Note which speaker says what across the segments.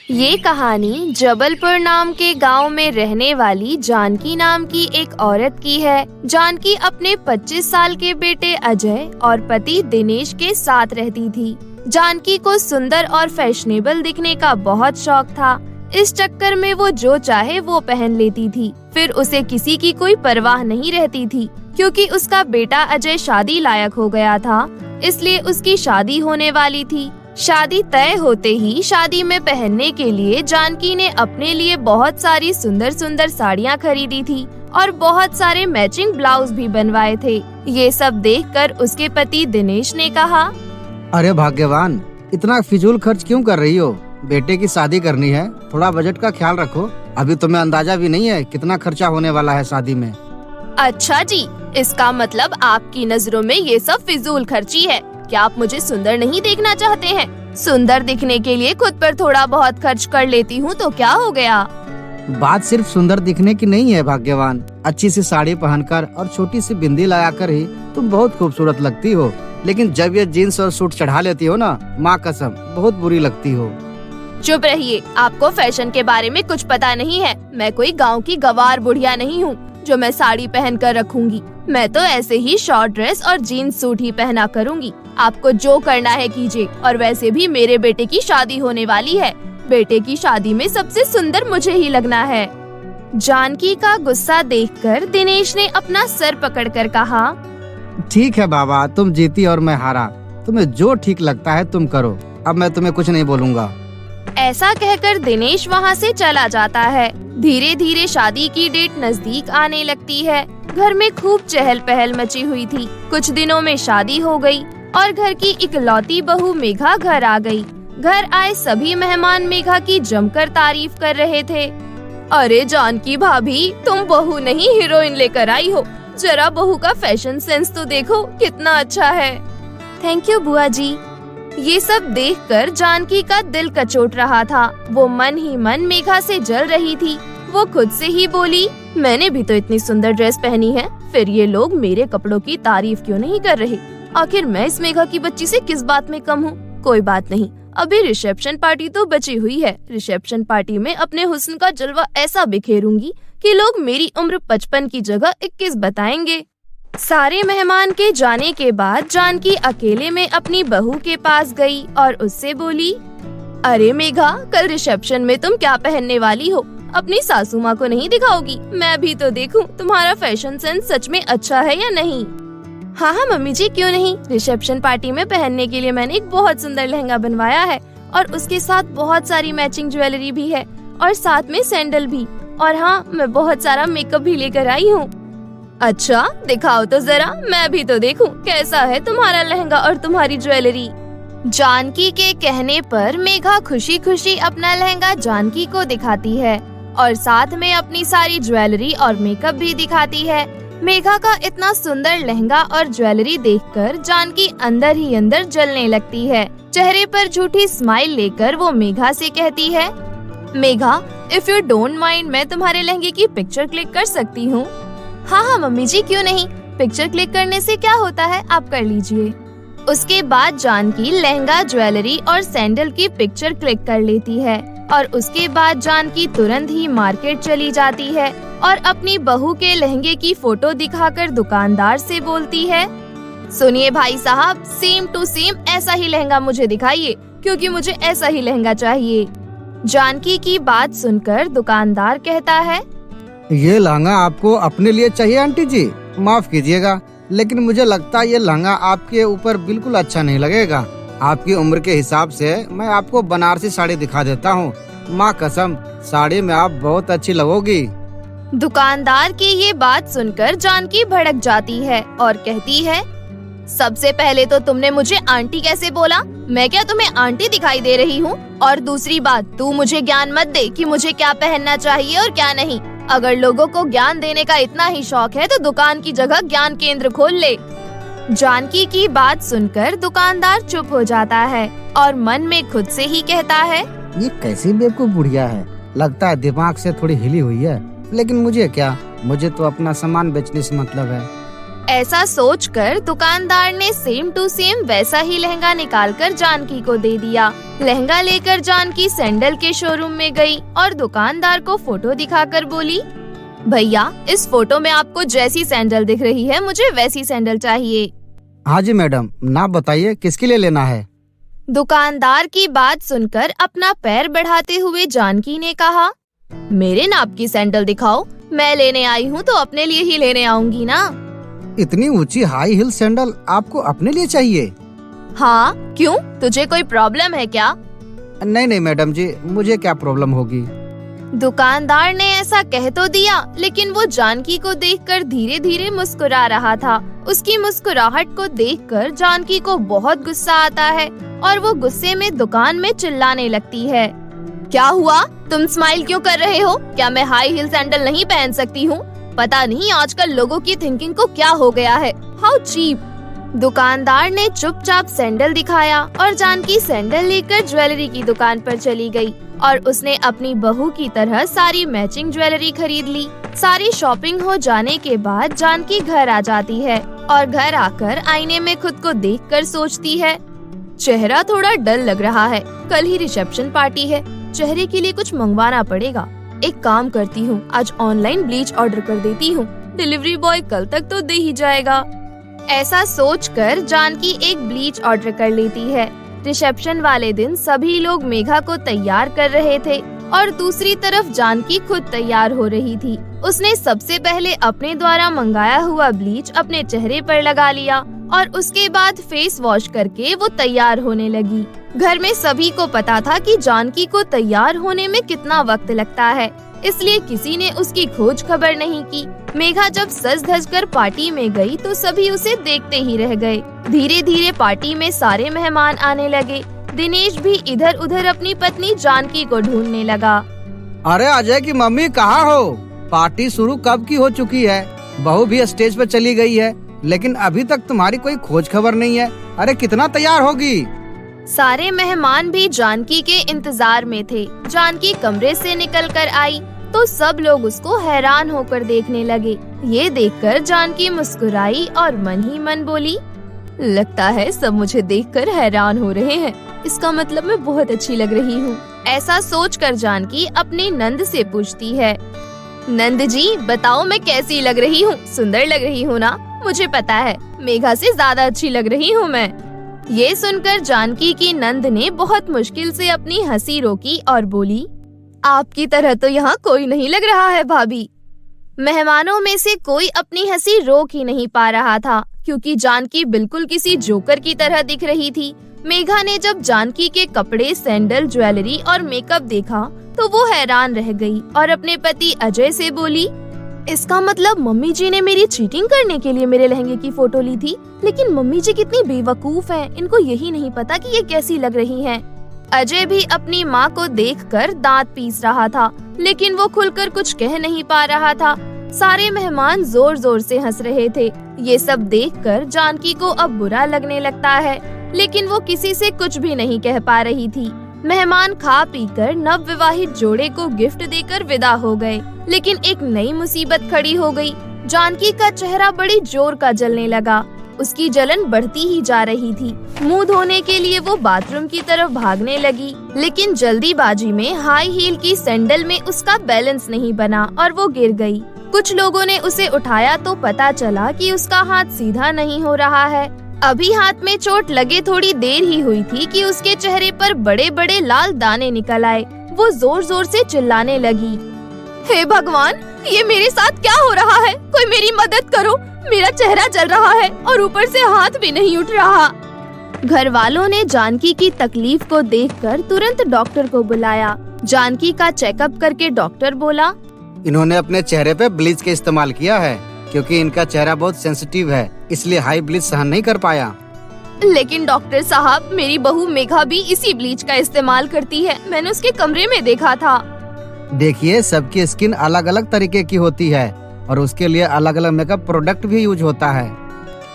Speaker 1: ये कहानी जबलपुर नाम के गांव में रहने वाली जानकी नाम की एक औरत की है। जानकी अपने 25 साल के बेटे अजय और पति दिनेश के साथ रहती थी। जानकी को सुंदर और फैशनेबल दिखने का बहुत शौक था। इस चक्कर में वो जो चाहे वो पहन लेती थी। फिर उसे किसी की कोई परवाह नहीं रहती थी, क्योंकि उसका बेटा अजय शादी लायक हो गया था, इसलिए उसकी शादी होने वाली थी। शादी तय होते ही शादी में पहनने के लिए जानकी ने अपने लिए बहुत सारी सुंदर सुंदर साड़ियाँ खरीदी थी और बहुत सारे मैचिंग ब्लाउज भी बनवाए थे। ये सब देखकर उसके पति दिनेश ने कहा,
Speaker 2: अरे भाग्यवान, इतना फिजूल खर्च क्यों कर रही हो? बेटे की शादी करनी है, थोड़ा बजट का ख्याल रखो। अभी तुम्हें अंदाजा भी नहीं है कितना खर्चा होने वाला है शादी में।
Speaker 1: अच्छा जी, इसका मतलब आपकी नजरों में ये सब फिजूल खर्ची है। क्या आप मुझे सुंदर नहीं देखना चाहते हैं? सुंदर दिखने के लिए खुद पर थोड़ा बहुत खर्च कर लेती हूँ तो क्या हो गया?
Speaker 2: बात सिर्फ सुंदर दिखने की नहीं है भाग्यवान। अच्छी सी साड़ी पहनकर और छोटी सी बिंदी लगाकर ही तुम बहुत खूबसूरत लगती हो। लेकिन जब ये जीन्स और सूट चढ़ा लेती हो ना, माँ कसम बहुत बुरी लगती हो।
Speaker 1: चुप रहिए, आपको फैशन के बारे में कुछ पता नहीं है। मैं कोई गांव की गवार बुढ़िया नहीं हूँ जो मैं साड़ी पहन कर रखूंगी। मैं तो ऐसे ही शॉर्ट ड्रेस और जीन्स सूट ही पहना करूंगी। आपको जो करना है कीजिए। और वैसे भी मेरे बेटे की शादी होने वाली है। बेटे की शादी में सबसे सुंदर मुझे ही लगना है। जानकी का गुस्सा देखकर दिनेश ने अपना सर पकड़कर कहा,
Speaker 2: ठीक है बाबा, तुम जीती और मैं हारा। तुम्हें जो ठीक लगता है तुम करो। अब मैं तुम्हें कुछ नहीं बोलूँगा।
Speaker 1: ऐसा कहकर दिनेश वहाँ से चला जाता है। धीरे धीरे शादी की डेट नजदीक आने लगती है। घर में खूब चहल पहल मची हुई थी। कुछ दिनों में शादी हो गई और घर की इकलौती बहू मेघा घर आ गई। घर आए सभी मेहमान मेघा की जमकर तारीफ कर रहे थे। अरे जानकी भाभी, तुम बहू नहीं हीरोइन लेकर आई हो। जरा बहू का फैशन सेंस तो देखो, कितना अच्छा है। थैंक यू बुआ जी। ये सब देखकर जानकी का दिल कचोट रहा था। वो मन ही मन मेघा से जल रही थी। वो खुद से ही बोली, मैंने भी तो इतनी सुंदर ड्रेस पहनी है, फिर ये लोग मेरे कपड़ों की तारीफ क्यों नहीं कर रहे? आखिर मैं इस मेघा की बच्ची से किस बात में कम हूँ? कोई बात नहीं, अभी रिसेप्शन पार्टी तो बची हुई है। रिसेप्शन पार्टी में अपने हुस्न का जलवा ऐसा बिखेरूंगी कि लोग मेरी उम्र 55 की जगह 21 बताएंगे। सारे मेहमान के जाने के बाद जानकी अकेले में अपनी बहू के पास गई और उससे बोली, अरे मेघा, कल रिसेप्शन में तुम क्या पहनने वाली हो? अपनी सासू माँ को नहीं दिखाओगी? मैं भी तो देखूं तुम्हारा फैशन सेंस सच में अच्छा है या नहीं। हाँ हाँ मम्मी जी, क्यों नहीं। रिसेप्शन पार्टी में पहनने के लिए मैंने एक बहुत सुंदर लहंगा बनवाया है और उसके साथ बहुत सारी मैचिंग ज्वेलरी भी है और साथ में सैंडल भी। और हाँ, मैं बहुत सारा मेकअप भी लेकर आई हूँ। अच्छा, दिखाओ तो जरा, मैं भी तो देखूं कैसा है तुम्हारा लहंगा और तुम्हारी ज्वेलरी। जानकी के कहने पर मेघा खुशी खुशी अपना लहंगा जानकी को दिखाती है और साथ में अपनी सारी ज्वेलरी और मेकअप भी दिखाती है। मेघा का इतना सुंदर लहंगा और ज्वेलरी देखकर जानकी अंदर ही अंदर जलने लगती है। चेहरे पर झूठी स्माइल लेकर वो मेघा से कहती है, Megha, if you don't mind, मैं तुम्हारे लहंगे की पिक्चर क्लिक कर सकती हूँ? हाँ हाँ मम्मी जी, क्यों नहीं। पिक्चर क्लिक करने से क्या होता है, आप कर लीजिए। उसके बाद जानकी लहंगा, ज्वेलरी और सैंडल की पिक्चर क्लिक कर लेती है और उसके बाद जानकी तुरंत ही मार्केट चली जाती है और अपनी बहू के लहंगे की फोटो दिखाकर दुकानदार से बोलती है, सुनिए भाई साहब, सेम टू सेम ऐसा ही लहंगा मुझे दिखाइए, क्योंकि मुझे ऐसा ही लहंगा चाहिए। जानकी की बात सुनकर दुकानदार कहता है,
Speaker 2: ये लहंगा आपको अपने लिए चाहिए आंटी जी? माफ कीजिएगा, लेकिन मुझे लगता है ये लहंगा आपके ऊपर बिल्कुल अच्छा नहीं लगेगा। आपकी उम्र के हिसाब से मैं आपको बनारसी साड़ी दिखा देता हूँ। माँ कसम, साड़ी में आप बहुत अच्छी लगोगी।
Speaker 1: दुकानदार की ये बात सुनकर जानकी भड़क जाती है और कहती है, सबसे पहले तो तुमने मुझे आंटी कैसे बोला? मैं क्या तुम्हें आंटी दिखाई दे रही हूँ? और दूसरी बात, तू मुझे ज्ञान मत दे कि मुझे क्या पहनना चाहिए और क्या नहीं। अगर लोगों को ज्ञान देने का इतना ही शौक है तो दुकान की जगह ज्ञान केंद्र खोल ले। जानकी की बात सुनकर दुकानदार चुप हो जाता है और मन में खुद से ही कहता है,
Speaker 2: ये कैसी बेवकूफ बुढ़िया है, लगता है दिमाग से थोड़ी हिली हुई है। लेकिन मुझे क्या, मुझे तो अपना सामान बेचने से मतलब है।
Speaker 1: ऐसा सोचकर दुकानदार ने सेम टू सेम वैसा ही लहंगा निकालकर जानकी को दे दिया। लहंगा लेकर जानकी सैंडल के शोरूम में गई और दुकानदार को फोटो दिखाकर बोली, भैया इस फोटो में आपको जैसी सैंडल दिख रही है मुझे वैसी सैंडल चाहिए।
Speaker 2: हाँ जी मैडम, ना बताइए किसके लिए लेना है।
Speaker 1: दुकानदार की बात सुनकर अपना पैर बढ़ाते हुए जानकी ने कहा, मेरे नाप की सैंडल दिखाओ, मैं लेने आई हूँ तो अपने लिए ही लेने आऊंगी ना।
Speaker 2: इतनी ऊंची हाई हिल सैंडल आपको अपने लिए चाहिए?
Speaker 1: हाँ, क्यों, तुझे कोई प्रॉब्लम है क्या?
Speaker 2: नहीं नहीं मैडम जी, मुझे क्या प्रॉब्लम होगी।
Speaker 1: दुकानदार ने ऐसा कह तो दिया, लेकिन वो जानकी को देखकर धीरे धीरे मुस्कुरा रहा था। उसकी मुस्कुराहट को देखकर जानकी को बहुत गुस्सा आता है और वो गुस्से में दुकान में चिल्लाने लगती है, क्या हुआ, तुम स्माइल क्यों कर रहे हो? क्या मैं हाई हिल सैंडल नहीं पहन सकती हूँ? पता नहीं आजकल लोगों की थिंकिंग को क्या हो गया है, हाउ चीप। दुकानदार ने चुपचाप सैंडल दिखाया और जानकी सैंडल लेकर ज्वेलरी की दुकान पर चली गई और उसने अपनी बहू की तरह सारी मैचिंग ज्वेलरी खरीद ली। सारी शॉपिंग हो जाने के बाद जानकी घर आ जाती है और घर आकर आईने में खुद को देखकर सोचती है, चेहरा थोड़ा डल लग रहा है, कल ही रिसेप्शन पार्टी है, चेहरे के लिए कुछ मंगवाना पड़ेगा। एक काम करती हूँ, आज ऑनलाइन ब्लीच ऑर्डर कर देती हूँ, डिलीवरी बॉय कल तक तो दे ही जाएगा। ऐसा सोचकर जानकी एक ब्लीच ऑर्डर कर लेती है। रिसेप्शन वाले दिन सभी लोग मेघा को तैयार कर रहे थे और दूसरी तरफ जानकी खुद तैयार हो रही थी। उसने सबसे पहले अपने द्वारा मंगाया हुआ ब्लीच अपने चेहरे पर लगा लिया और उसके बाद फेस वॉश करके वो तैयार होने लगी। घर में सभी को पता था कि जानकी को तैयार होने में कितना वक्त लगता है, इसलिए किसी ने उसकी खोज खबर नहीं की। मेघा जब सज धज कर पार्टी में गई तो सभी उसे देखते ही रह गए। धीरे धीरे पार्टी में सारे मेहमान आने लगे। दिनेश भी इधर उधर अपनी पत्नी जानकी को ढूंढने लगा।
Speaker 2: अरे अजय की मम्मी कहाँ हो? पार्टी शुरू कब की हो चुकी है, बहू भी स्टेज पर चली गई है, लेकिन अभी तक तुम्हारी कोई खोज खबर नहीं है। अरे कितना तैयार होगी?
Speaker 1: सारे मेहमान भी जानकी के इंतजार में थे। जानकी कमरे से निकल कर आई तो सब लोग उसको हैरान होकर देखने लगे। ये देखकर जानकी मुस्कुराई और मन ही मन बोली, लगता है सब मुझे देखकर हैरान हो रहे हैं, इसका मतलब मैं बहुत अच्छी लग रही हूँ। ऐसा सोचकर जानकी अपनी नंद से पूछती है, नंद जी बताओ मैं कैसी लग रही हूँ? सुंदर लग रही हूँ ना? मुझे पता है मेघा से ज्यादा अच्छी लग रही हूँ मैं। ये सुनकर जानकी की नंद ने बहुत मुश्किल से अपनी हंसी रोकी और बोली, आपकी तरह तो यहाँ कोई नहीं लग रहा है भाभी। मेहमानों में से कोई अपनी हंसी रोक ही नहीं पा रहा था, क्योंकि जानकी बिल्कुल किसी जोकर की तरह दिख रही थी। मेघा ने जब जानकी के कपड़े, सैंडल, ज्वेलरी और मेकअप देखा तो वो हैरान रह गई और अपने पति अजय से बोली, इसका मतलब मम्मी जी ने मेरी चीटिंग करने के लिए मेरे लहंगे की फोटो ली थी। लेकिन मम्मी जी कितनी बेवकूफ हैं, इनको यही नहीं पता कि ये कैसी लग रही हैं। अजय भी अपनी माँ को देखकर दांत पीस रहा था, लेकिन वो खुलकर कुछ कह नहीं पा रहा था। सारे मेहमान जोर जोर से हंस रहे थे। ये सब देखकर जानकी को अब बुरा लगने लगता है, लेकिन वो किसी से कुछ भी नहीं कह पा रही थी। मेहमान खा पीकर नव विवाहित जोड़े को गिफ्ट देकर विदा हो गए, लेकिन एक नई मुसीबत खड़ी हो गई। जानकी का चेहरा बड़ी जोर का जलने लगा। उसकी जलन बढ़ती ही जा रही थी। मुंह धोने के लिए वो बाथरूम की तरफ भागने लगी, लेकिन जल्दीबाजी में हाई हील की सैंडल में उसका बैलेंस नहीं बना और वो गिर गई। कुछ लोगों ने उसे उठाया तो पता चला कि उसका हाथ सीधा नहीं हो रहा है। अभी हाथ में चोट लगे थोड़ी देर ही हुई थी कि उसके चेहरे पर बड़े बड़े लाल दाने निकल आए। वो जोर जोर से चिल्लाने लगी, हे भगवान, ये मेरे साथ क्या हो रहा है? कोई मेरी मदद करो, मेरा चेहरा जल रहा है और ऊपर से हाथ भी नहीं उठ रहा। घर वालों ने जानकी की तकलीफ को देखकर तुरंत डॉक्टर को बुलाया। जानकी का चेकअप करके डॉक्टर बोला,
Speaker 2: इन्होंने अपने चेहरे पे ब्लीच का इस्तेमाल किया है, क्योंकि इनका चेहरा बहुत सेंसिटिव है, इसलिए हाई ब्लीच सहन नहीं कर पाया।
Speaker 1: लेकिन डॉक्टर साहब, मेरी बहू मेघा भी इसी ब्लीच का इस्तेमाल करती है, मैंने उसके कमरे में देखा था।
Speaker 2: देखिए, सबकी स्किन अलग अलग तरीके की होती है और उसके लिए अलग अलग मेकअप प्रोडक्ट भी यूज होता है।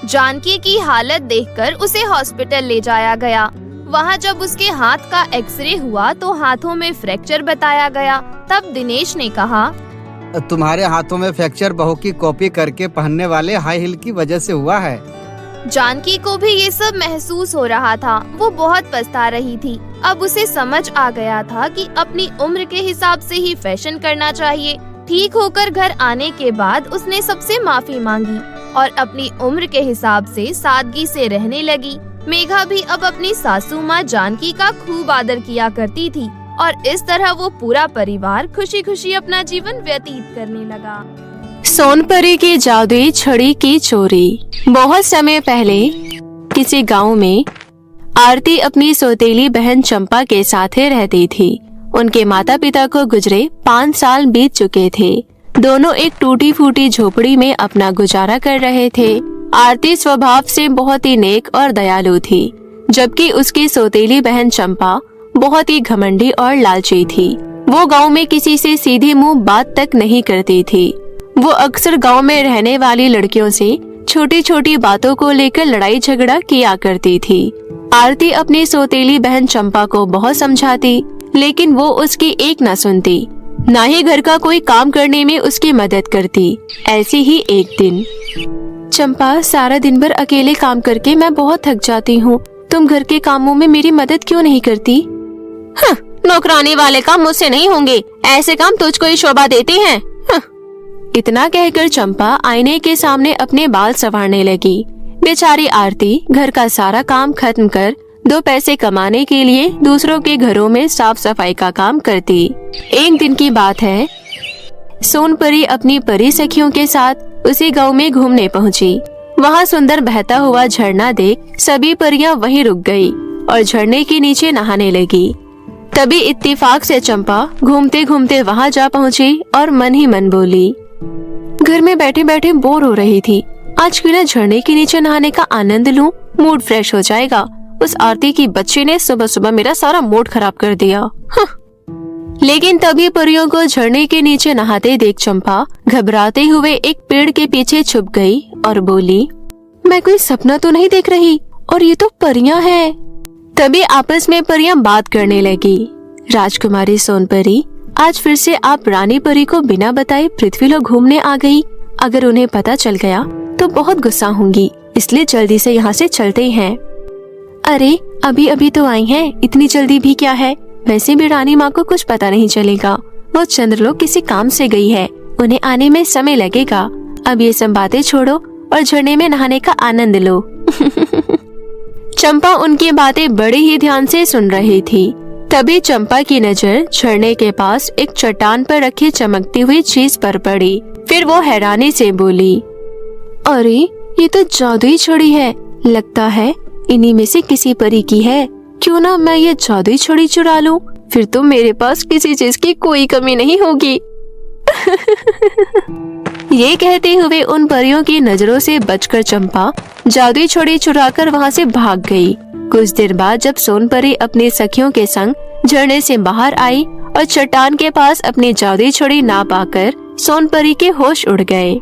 Speaker 1: जानकी की हालत देखकर उसे हॉस्पिटल ले जाया गया। वहाँ जब उसके हाथ का एक्सरे हुआ तो हाथों में फ्रैक्चर बताया गया। तब दिनेश ने कहा,
Speaker 2: तुम्हारे हाथों में फ्रैक्चर बहू की कॉपी करके पहनने वाले हाई हील की वजह से हुआ है।
Speaker 1: जानकी को भी ये सब महसूस हो रहा था। वो बहुत पछता रही थी। अब उसे समझ आ गया था कि अपनी उम्र के हिसाब से ही फैशन करना चाहिए। ठीक होकर घर आने के बाद उसने सबसे माफी मांगी और अपनी उम्र के हिसाब से सादगी से रहने लगी। मेघा भी अब अपनी सासू माँ जानकी का खूब आदर किया करती थी और इस तरह वो पूरा परिवार खुशी खुशी अपना जीवन व्यतीत करने लगा।
Speaker 3: सोनपरी की जादुई छड़ी की चोरी। बहुत समय पहले किसी गांव में आरती अपनी सौतेली बहन चंपा के साथ रहती थी। उनके माता पिता को गुजरे 5 साल बीत चुके थे। दोनों एक टूटी फूटी झोपड़ी में अपना गुजारा कर रहे थे। आरती स्वभाव से बहुत ही नेक और दयालु थी, जबकि उसकी सौतेली बहन चंपा बहुत ही घमंडी और लालची थी। वो गांव में किसी से सीधे मुंह बात तक नहीं करती थी। वो अक्सर गांव में रहने वाली लड़कियों से छोटी छोटी बातों को लेकर लड़ाई झगड़ा किया करती थी। आरती अपनी सौतेली बहन चंपा को बहुत समझाती, लेकिन वो उसकी एक न सुनती, ना ही घर का कोई काम करने में उसकी मदद करती। ऐसे ही एक दिन, चंपा, सारा दिन भर अकेले काम करके मैं बहुत थक जाती हूँ। तुम घर के कामों में मेरी मदद क्यों नहीं करती? नौकरानी वाले काम मुझसे नहीं होंगे, ऐसे काम तुझको ही शोभा देते हैं। इतना कहकर चंपा आईने के सामने अपने बाल संवारने लगी। बेचारी आरती घर का सारा काम खत्म कर 2 पैसे कमाने के लिए दूसरों के घरों में साफ सफाई का काम करती। एक दिन की बात है, सोनपरी अपनी परी सखियों के साथ उसी गांव में घूमने पहुंची। वहां सुंदर बहता हुआ झरना देख सभी परियां वहीं रुक गई और झरने के नीचे नहाने लगी। तभी इत्तेफाक से चंपा घूमते घूमते वहां जा पहुंची और मन ही मन बोली, घर में बैठे बैठे बोर हो रही थी, आज क्यों न झरने के नीचे नहाने का आनंद लूं, मूड फ्रेश हो जाएगा। उस आरती की बच्ची ने सुबह सुबह मेरा सारा मूड खराब कर दिया। लेकिन तभी परियों को झरने के नीचे नहाते देख चंपा घबराते हुए एक पेड़ के पीछे छुप गई और बोली, मैं कोई सपना तो नहीं देख रही, और ये तो परियां हैं। तभी आपस में परियां बात करने लगी। राजकुमारी सोनपरी, आज फिर से आप रानी परी को बिना बताए पृथ्वीलोक घूमने आ गई। अगर उन्हें पता चल गया तो बहुत गुस्सा होंगी, इसलिए जल्दी से यहाँ से चलते हैं। अरे अभी अभी तो आई हैं, इतनी जल्दी भी क्या है? वैसे भी रानी माँ को कुछ पता नहीं चलेगा, वो चंद्रलोक किसी काम से गई है, उन्हें आने में समय लगेगा। अब ये सब बातें छोड़ो और झरने में नहाने का आनंद लो। चंपा उनकी बातें बड़े ही ध्यान से सुन रही थी। तभी चंपा की नजर झरने के पास एक चट्टान पर रखी चमकती हुई चीज पर पड़ी। फिर वो हैरानी से बोली, अरे ये तो जादुई छड़ी है, लगता है इन्हीं में से किसी परी की है। क्यों ना मैं ये जादुई छड़ी चुरा लूं, फिर तो मेरे पास किसी चीज की कोई कमी नहीं होगी। ये कहते हुए उन परियों की नजरों से बचकर चंपा जादुई छड़ी चुराकर वहाँ से भाग गई। कुछ देर बाद जब सोनपरी अपनी सखियों के संग झरने से बाहर आई और चट्टान के पास अपनी जादुई छड़ी ना पाकर सोनपरी के होश उड़ गए।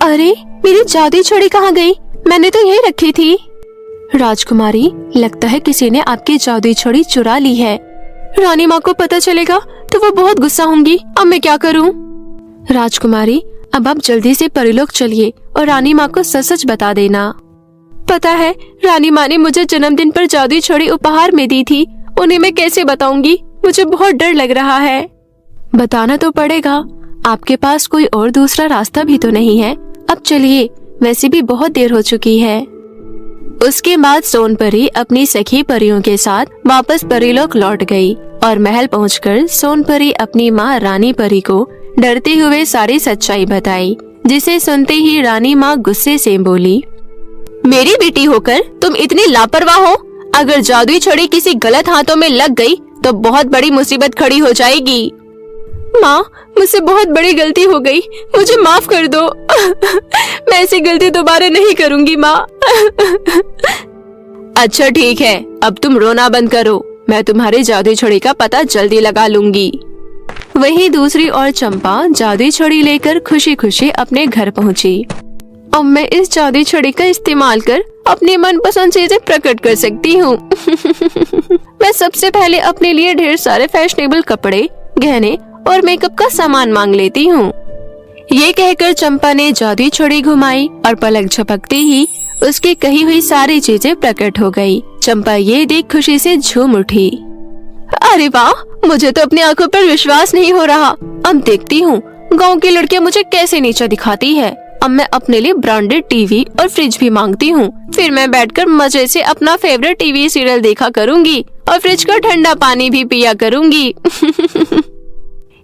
Speaker 3: अरे मेरी जादुई छड़ी कहाँ गई? मैंने तो यही रखी थी। राजकुमारी, लगता है किसी ने आपकी जादुई छड़ी चुरा ली है। रानी माँ को पता चलेगा तो वो बहुत गुस्सा होंगी। अब मैं क्या करूँ? राजकुमारी, अब आप जल्दी से परिलोक चलिए और रानी माँ को सच सच बता देना। पता है रानी माँ ने मुझे जन्मदिन पर जादुई छड़ी उपहार में दी थी, उन्हें मैं कैसे बताऊंगी? मुझे बहुत डर लग रहा है। बताना तो पड़ेगा, आपके पास कोई और दूसरा रास्ता भी तो नहीं है। अब चलिए, वैसे भी बहुत देर हो चुकी है। उसके बाद सोनपरी अपनी सखी परियों के साथ वापस परिलोक लौट गई और महल पहुंचकर सोनपरी अपनी माँ रानी परी को डरते हुए सारी सच्चाई बताई, जिसे सुनते ही रानी माँ गुस्से से बोली, मेरी बेटी होकर तुम इतनी लापरवाह हो? अगर जादुई छड़ी किसी गलत हाथों में लग गई तो बहुत बड़ी मुसीबत खड़ी हो जाएगी। माँ, मुझसे बहुत बड़ी गलती हो गई, मुझे माफ कर दो। मैं ऐसी गलती दोबारा नहीं करूँगी माँ। अच्छा ठीक है, अब तुम रोना बंद करो, मैं तुम्हारी जादुई छड़ी का पता जल्दी लगा लूंगी। वहीं दूसरी ओर चंपा जादुई छड़ी लेकर खुशी खुशी अपने घर पहुँची। अब मैं इस जादुई छड़ी का इस्तेमाल कर अपनी मनपसंद चीजें प्रकट कर सकती हूँ। मैं सबसे पहले अपने लिए ढेर सारे फैशनेबल कपड़े, गहने और मेकअप का सामान मांग लेती हूँ। ये कहकर चंपा ने जादुई छड़ी घुमाई और पलक झपकते ही उसकी कही हुई सारी चीजें प्रकट हो गई। चंपा ये देख खुशी से झूम उठी। अरे वाह, मुझे तो अपनी आंखों पर विश्वास नहीं हो रहा। अब देखती हूँ गांव की लड़कियां मुझे कैसे नीचा दिखाती है। अब मैं अपने लिए ब्रांडेड टीवी और फ्रिज भी मांगती हूँ। फिर मैं बैठकर मजे से अपना फेवरेट टीवी सीरियल देखा करूँगी और फ्रिज का ठंडा पानी भी पिया करूँगी।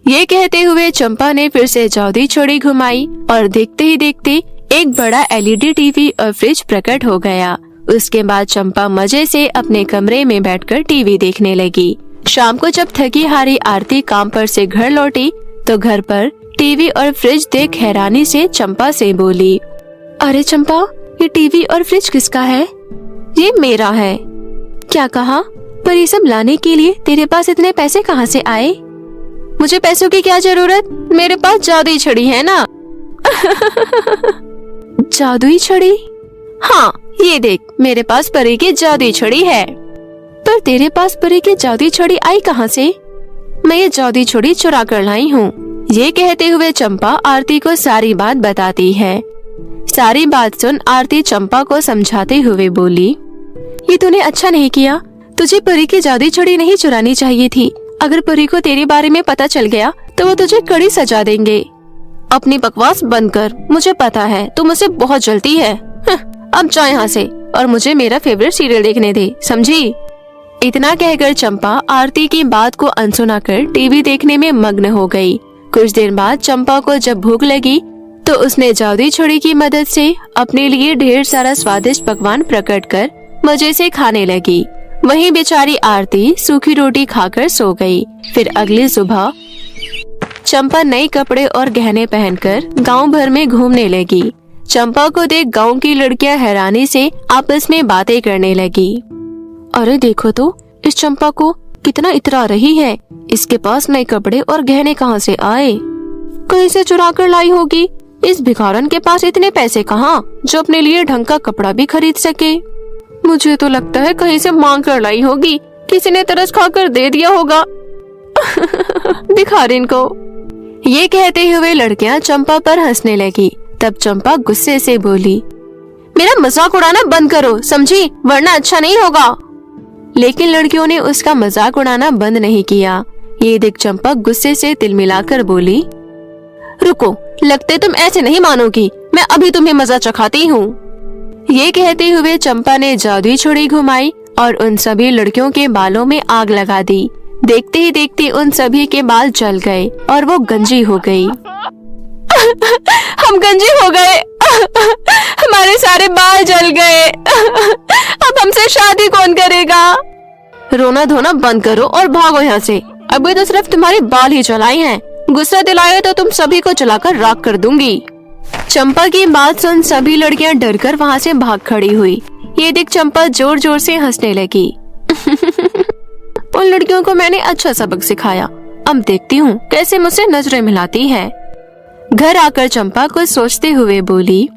Speaker 3: ये कहते हुए चंपा ने फिर से जादुई छड़ी घुमाई और देखते ही देखते एक बड़ा एलईडी टीवी और फ्रिज प्रकट हो गया। उसके बाद चंपा मजे से अपने कमरे में बैठकर टीवी देखने लगी। शाम को जब थकी हारी आरती काम पर से घर लौटी तो घर पर टीवी और फ्रिज देख हैरानी से चंपा से बोली, अरे चंपा, ये टीवी और फ्रिज किसका है? ये मेरा है। क्या कहा? पर ये सब लाने के लिए तेरे पास इतने पैसे कहाँ से आए? मुझे पैसों की क्या जरूरत, मेरे पास जादुई छड़ी है ना। जादुई छड़ी? हाँ, ये देख, मेरे पास परी की जादुई छड़ी है। पर तेरे पास परी की जादुई छड़ी आई कहाँ से? मैं ये जादुई छड़ी चुरा कर लाई हूँ। ये कहते हुए चंपा आरती को सारी बात बताती है। सारी बात सुन आरती चंपा को समझाते हुए बोली, ये तूने अच्छा नहीं किया। तुझे परी की जादुई छड़ी नहीं चुरानी चाहिए थी। अगर परी को तेरे बारे में पता चल गया तो वो तुझे कड़ी सजा देंगे। अपनी बकवास बंद कर, मुझे पता है तू मुझसे बहुत जलती है। अब जा यहाँ से और मुझे मेरा फेवरेट सीरियल देखने दे, समझी? इतना कहकर चंपा आरती की बात को अनसुना कर टीवी देखने में मग्न हो गई। कुछ देर बाद चंपा को जब भूख लगी तो उसने जादुई छड़ी की मदद से अपने लिए ढेर सारा स्वादिष्ट पकवान प्रकट कर मजे से खाने लगी। वहीं बेचारी आरती सूखी रोटी खाकर सो गई। फिर अगली सुबह चंपा नए कपड़े और गहने पहनकर गांव भर में घूमने लगी। चंपा को देख गांव की लड़कियां हैरानी से आपस में बातें करने लगी। अरे देखो तो, इस चंपा को कितना इतरा रही है। इसके पास नए कपड़े और गहने कहाँ से आए? कहीं से चुरा कर लाई होगी। इस भिखारन के पास इतने पैसे कहाँ जो अपने लिए ढंग का कपड़ा भी खरीद सके। मुझे तो लगता है कहीं से मांग कर लाई होगी, किसी ने तरस खाकर दे दिया होगा। भिखारिन को। ये कहते हुए लड़कियां चंपा पर हंसने लगी। तब चंपा गुस्से से बोली, मेरा मजाक उड़ाना बंद करो, समझी? वरना अच्छा नहीं होगा। लेकिन लड़कियों ने उसका मजाक उड़ाना बंद नहीं किया। ये देख चंपा गुस्से से तिलमिलाकर बोली, रुको, लगते तुम ऐसे नहीं मानोगी। मैं अभी तुम्हें मजा चखाती हूँ। ये कहते हुए चंपा ने जादुई छड़ी घुमाई और उन सभी लड़कियों के बालों में आग लगा दी। देखते ही देखते उन सभी के बाल जल गए और वो गंजी हो गई। हम गंजी हो गए। हमारे सारे बाल जल गए। अब हमसे शादी कौन करेगा? रोना धोना बंद करो और भागो यहाँ से। अभी तो सिर्फ तुम्हारे बाल ही जलाए हैं। गुस्सा दिलाए तो तुम सभी को जलाकर राख कर दूंगी। चंपा की बात सुन सभी लड़कियां डरकर वहाँ से भाग खड़ी हुई। ये देख चंपा जोर जोर से हंसने लगी। उन लड़कियों को मैंने अच्छा सबक सिखाया। अब देखती हूँ कैसे मुझसे नजरें मिलाती है। घर आकर चंपा कुछ सोचते हुए बोली,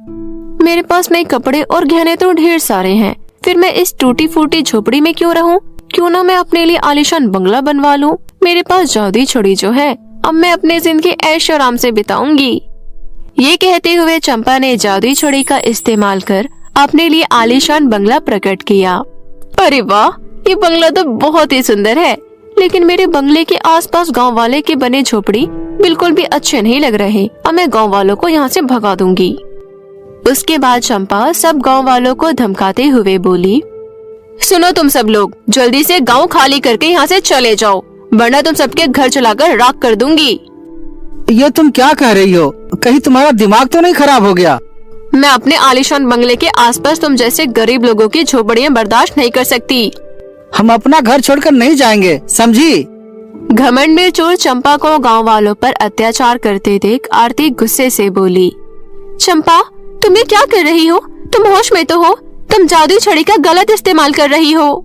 Speaker 3: मेरे पास नए कपड़े और गहने तो ढेर सारे हैं। फिर मैं इस टूटी फूटी झोपड़ी में क्यों रहूं? क्यों ना मैं अपने लिए आलीशान बंगला बनवा लूं। मेरे पास जादुई छड़ी जो है, अब मैं अपनी जिंदगी ऐश आराम से बिताऊंगी। ये कहते हुए चंपा ने जादुई छड़ी का इस्तेमाल कर अपने लिए आलीशान बंगला प्रकट किया। अरे वाह, ये बंगला तो बहुत ही सुंदर है, लेकिन मेरे बंगले के आसपास गांव वाले के बने झोपड़ी बिल्कुल भी अच्छे नहीं लग रहे। अब मैं गांव वालों को यहाँ से भगा दूंगी। उसके बाद चंपा सब गांव वालों को धमकाते हुए बोली, सुनो तुम सब लोग, जल्दी से गांव खाली करके यहाँ से चले जाओ, वरना तुम सबके घर चलाकर राख कर दूंगी।
Speaker 2: ये तुम क्या कह रही हो? कहीं तुम्हारा दिमाग तो नहीं खराब हो गया?
Speaker 3: मैं अपने आलीशान बंगले के आसपास तुम जैसे गरीब लोगों की झोपड़ियाँ बर्दाश्त नहीं कर सकती।
Speaker 2: हम अपना घर छोड़कर नहीं जाएंगे, समझी?
Speaker 3: घमंड में चोर चंपा को गांव वालों पर अत्याचार करते देख आरती गुस्से से बोली, चंपा तुम ये क्या कर रही हो? तुम होश में तो हो? तुम जादुई छड़ी का गलत इस्तेमाल कर रही हो।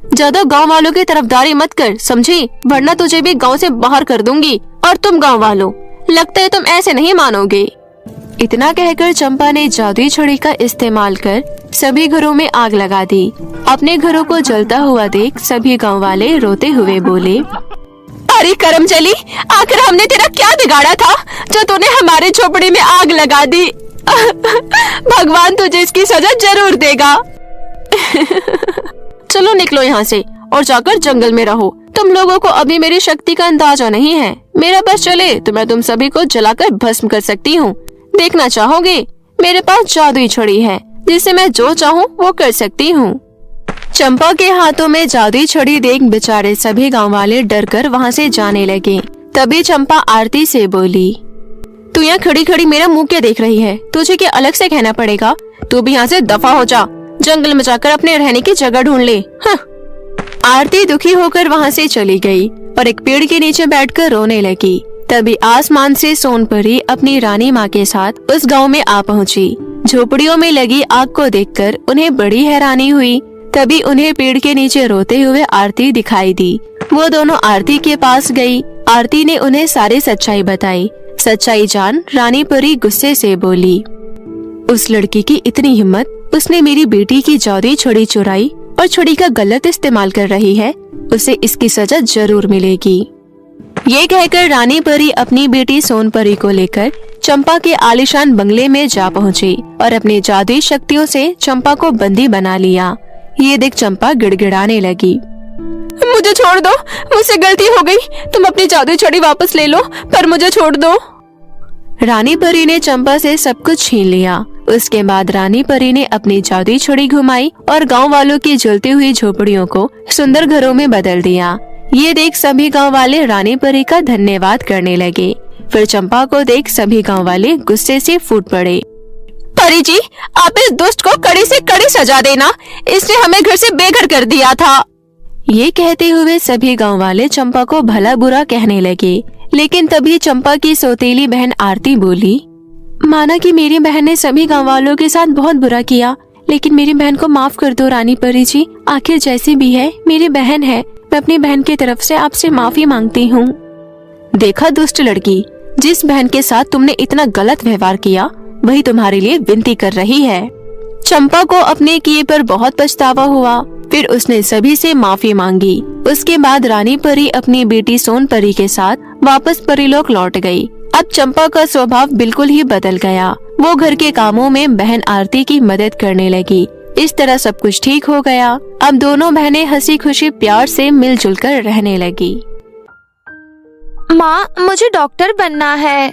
Speaker 3: ज्यादा गांव वालों की तरफदारी मत कर, समझी? वरना तुझे भी गांव से बाहर कर दूंगी। और तुम गांव वालों, लगता है तुम ऐसे नहीं मानोगे। इतना कहकर चंपा ने जादुई छड़ी का इस्तेमाल कर सभी घरों में आग लगा दी। अपने घरों को जलता हुआ देख सभी गांव वाले रोते हुए बोले, सारी करम चली, आखिर हमने तेरा क्या बिगाड़ा था जो तूने हमारे झोपड़ी में आग लगा दी। भगवान तुझे इसकी सजा जरूर देगा। चलो निकलो यहाँ से और जाकर जंगल में रहो। तुम लोगों को अभी मेरी शक्ति का अंदाजा नहीं है। मेरा बस चले तो मैं तुम सभी को जलाकर भस्म कर सकती हूँ। देखना चाहोगे? मेरे पास जादुई छड़ी है जिससे मैं जो चाहूँ वो कर सकती हूँ। चंपा के हाथों में जादुई छड़ी देख बेचारे सभी गांव वाले डर कर वहाँ से जाने लगे। तभी चंपा आरती से बोली, तू यहाँ खड़ी खड़ी मेरा मुंह क्या देख रही है? तुझे क्या अलग से कहना पड़ेगा? तू भी यहाँ से दफा हो जा, जंगल में जाकर अपने रहने की जगह ढूंढ ले। हाँ। आरती दुखी होकर वहाँ से चली गई और एक पेड़ के नीचे बैठकर रोने लगी। तभी आसमान से सोनपरी अपनी रानी माँ के साथ उस गांव में आ पहुँची। झोपड़ियों में लगी आग को देखकर उन्हें बड़ी हैरानी हुई। तभी उन्हें पेड़ के नीचे रोते हुए आरती दिखाई दी। वो दोनों आरती के पास गई। आरती ने उन्हें सारी सच्चाई बताई। सच्चाई जान रानी परी गुस्से से बोली, उस लड़की की इतनी हिम्मत, उसने मेरी बेटी की जादुई छड़ी चुराई और छड़ी का गलत इस्तेमाल कर रही है। उसे इसकी सजा जरूर मिलेगी। ये कहकर रानी परी अपनी बेटी सोनपरी को लेकर चंपा के आलीशान बंगले में जा पहुँची और अपनी जादुई शक्तियों से चंपा को बंदी बना लिया। ये देख चंपा गिड़गिड़ाने लगी, मुझे छोड़ दो, मुझसे गलती हो गई। तुम अपनी जादुई छड़ी वापस ले लो, पर मुझे छोड़ दो। रानी परी ने चंपा से सब कुछ छीन लिया। उसके बाद रानी परी ने अपनी जादुई छड़ी घुमाई और गांव वालों की जलती हुई झोपड़ियों को सुंदर घरों में बदल दिया। ये देख सभी गांव वाले रानी परी का धन्यवाद करने लगे। फिर चंपा को देख सभी गांव वाले गुस्से से फूट पड़े। परी जी, आप इस दुष्ट को कड़ी से कड़ी सजा देना, इसने हमें घर से बेघर कर दिया था। ये कहते हुए सभी गांव वाले चंपा को भला बुरा कहने लगे। लेकिन तभी चंपा की सौतेली बहन आरती बोली, माना कि मेरी बहन ने सभी गांव वालों के साथ बहुत बुरा किया, लेकिन मेरी बहन को माफ कर दो रानी परी जी। आखिर जैसी भी है मेरी बहन है, मैं अपनी बहन की तरफ से आपसे माफी मांगती हूँ। देखा दुष्ट लड़की, जिस बहन के साथ तुमने इतना गलत व्यवहार किया वही तुम्हारे लिए विनती कर रही है। चंपा को अपने किए पर बहुत पछतावा हुआ। फिर उसने सभी से माफी मांगी। उसके बाद रानी परी अपनी बेटी सोनपरी के साथ वापस परीलोक लौट गई। अब चंपा का स्वभाव बिल्कुल ही बदल गया। वो घर के कामों में बहन आरती की मदद करने लगी। इस तरह सब कुछ ठीक हो गया। अब दोनों बहनें हंसी खुशी प्यार से मिलजुल कर रहने लगी।
Speaker 1: माँ, मुझे डॉक्टर बनना है।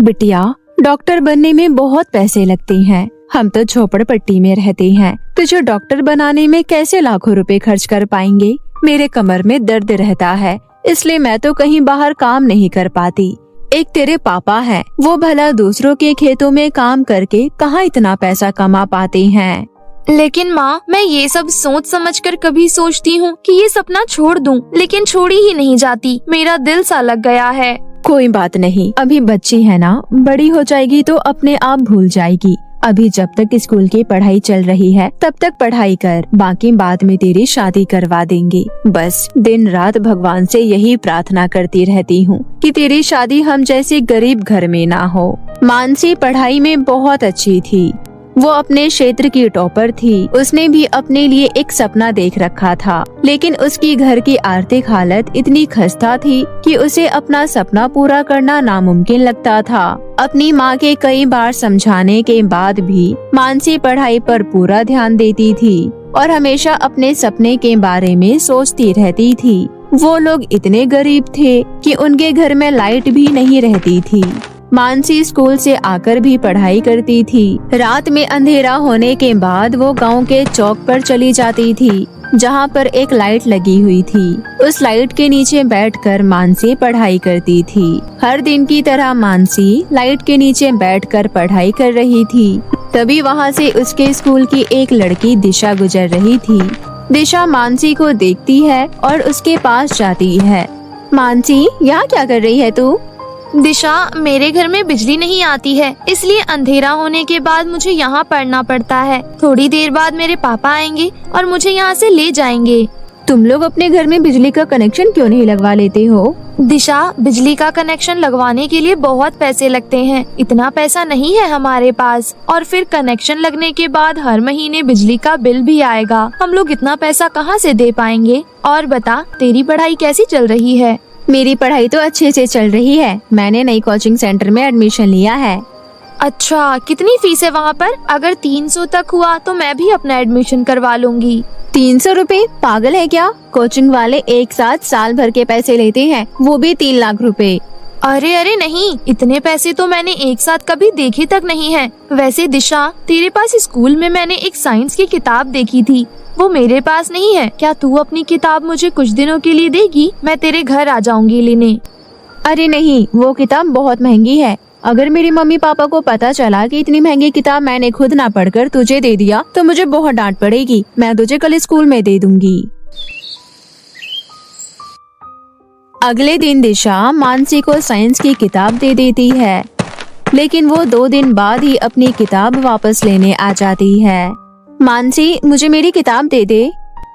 Speaker 4: बिटिया, डॉक्टर बनने में बहुत पैसे लगते हैं। हम तो झोपड़पट्टी में रहते हैं, तुझे डॉक्टर बनाने में कैसे लाखों रुपए खर्च कर पाएंगे। मेरे कमर में दर्द रहता है, इसलिए मैं तो कहीं बाहर काम नहीं कर पाती। एक तेरे पापा हैं, वो भला दूसरों के खेतों में काम करके कहाँ इतना पैसा कमा पाते हैं।
Speaker 1: लेकिन माँ, मैं ये सब सोच समझकर कभी सोचती हूँ कि ये सपना छोड़ दूँ, लेकिन छोड़ी ही नहीं जाती। मेरा दिल सा लग गया है।
Speaker 4: कोई बात नहीं, अभी बच्ची है ना, बड़ी हो जाएगी तो अपने आप भूल जाएगी। अभी जब तक स्कूल की पढ़ाई चल रही है तब तक पढ़ाई कर, बाकी बाद में तेरी शादी करवा देंगे। बस दिन रात भगवान से यही प्रार्थना करती रहती हूँ कि तेरी शादी हम जैसे गरीब घर में ना हो। मानसी पढ़ाई में बहुत अच्छी थी, वो अपने क्षेत्र की टॉपर थी। उसने भी अपने लिए एक सपना देख रखा था, लेकिन उसकी घर की आर्थिक हालत इतनी खस्ता थी कि उसे अपना सपना पूरा करना नामुमकिन लगता था। अपनी माँ के कई बार समझाने के बाद भी मानसी पढ़ाई पर पूरा ध्यान देती थी और हमेशा अपने सपने के बारे में सोचती रहती थी। वो लोग इतने गरीब थे कि उनके घर में लाइट भी नहीं रहती थी। मानसी स्कूल से आकर भी पढ़ाई करती थी। रात में अंधेरा होने के बाद वो गांव के चौक पर चली जाती थी, जहां पर एक लाइट लगी हुई थी। उस लाइट के नीचे बैठकर मानसी पढ़ाई करती थी। हर दिन की तरह मानसी लाइट के नीचे बैठकर पढ़ाई कर रही थी। तभी वहां से उसके स्कूल की एक लड़की दिशा गुजर रही थी। दिशा मानसी को देखती है और उसके पास जाती है। मानसी, यहाँ क्या कर रही है तू?
Speaker 1: दिशा, मेरे घर में बिजली नहीं आती है, इसलिए अंधेरा होने के बाद मुझे यहाँ पढ़ना पड़ता है। थोड़ी देर बाद मेरे पापा आएंगे और मुझे यहाँ से ले जाएंगे।
Speaker 4: तुम लोग अपने घर में बिजली का कनेक्शन क्यों नहीं लगवा लेते हो?
Speaker 1: दिशा, बिजली का कनेक्शन लगवाने के लिए बहुत पैसे लगते हैं। इतना पैसा नहीं है हमारे पास, और फिर कनेक्शन लगने के बाद हर महीने बिजली का बिल भी आएगा। हम लोग इतना पैसा कहाँ से दे पाएंगे? और बता, तेरी पढ़ाई कैसी चल रही है?
Speaker 4: मेरी पढ़ाई तो अच्छे से चल रही है। मैंने नई कोचिंग सेंटर में एडमिशन लिया है।
Speaker 1: अच्छा, कितनी फीस है वहाँ पर? अगर 300 तक हुआ तो मैं भी अपना एडमिशन करवा लूंगी।
Speaker 4: 300 रुपए? पागल है क्या? कोचिंग वाले एक साथ साल भर के पैसे लेते हैं, वो भी 3 लाख रुपए।
Speaker 1: अरे अरे नहीं, इतने पैसे तो मैंने एक साथ कभी देखे तक नहीं है। वैसे दिशा, तेरे पास स्कूल में मैंने एक साइंस की किताब देखी थी, वो मेरे पास नहीं है। क्या तू अपनी किताब मुझे कुछ दिनों के लिए देगी? मैं तेरे घर आ जाऊंगी लेने।
Speaker 4: अरे नहीं, वो किताब बहुत महंगी है। अगर मेरे मम्मी पापा को पता चला कि इतनी महंगी किताब मैंने खुद ना पढ़कर तुझे दे दिया तो मुझे बहुत डांट पड़ेगी। मैं तुझे कल स्कूल में दे दूंगी। अगले दिन दिशा मानसी को साइंस की किताब दे देती है, लेकिन वो 2 दिन बाद ही अपनी किताब वापस लेने आ जाती है। मानसी, मुझे मेरी किताब दे दे।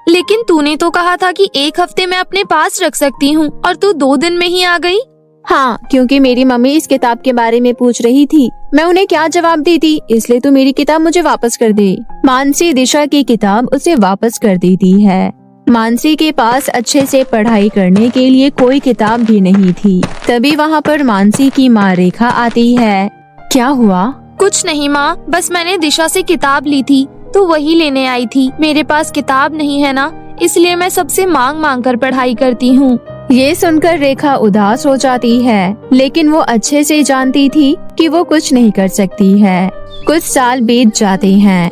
Speaker 1: लेकिन तूने तो कहा था कि 1 हफ्ते में अपने पास रख सकती हूँ और तू 2 दिन में ही आ गई।
Speaker 4: हाँ, क्योंकि मेरी मम्मी इस किताब के बारे में पूछ रही थी, मैं उन्हें क्या जवाब देती, इसलिए तू मेरी किताब मुझे वापस कर दे। मानसी दिशा की किताब उसे वापस कर देती है। मानसी के पास अच्छे से पढ़ाई करने के लिए कोई किताब भी नहीं थी। तभी वहाँ पर मानसी की माँ रेखा आती है। क्या हुआ?
Speaker 1: कुछ नहीं माँ, बस मैंने दिशा से किताब ली थी तो वही लेने आई थी। मेरे पास किताब नहीं है ना, इसलिए मैं सबसे मांग मांग कर पढ़ाई करती हूँ।
Speaker 4: ये सुनकर रेखा उदास हो जाती है, लेकिन वो अच्छे से जानती थी कि वो कुछ नहीं कर सकती है। कुछ साल बीत जाते हैं।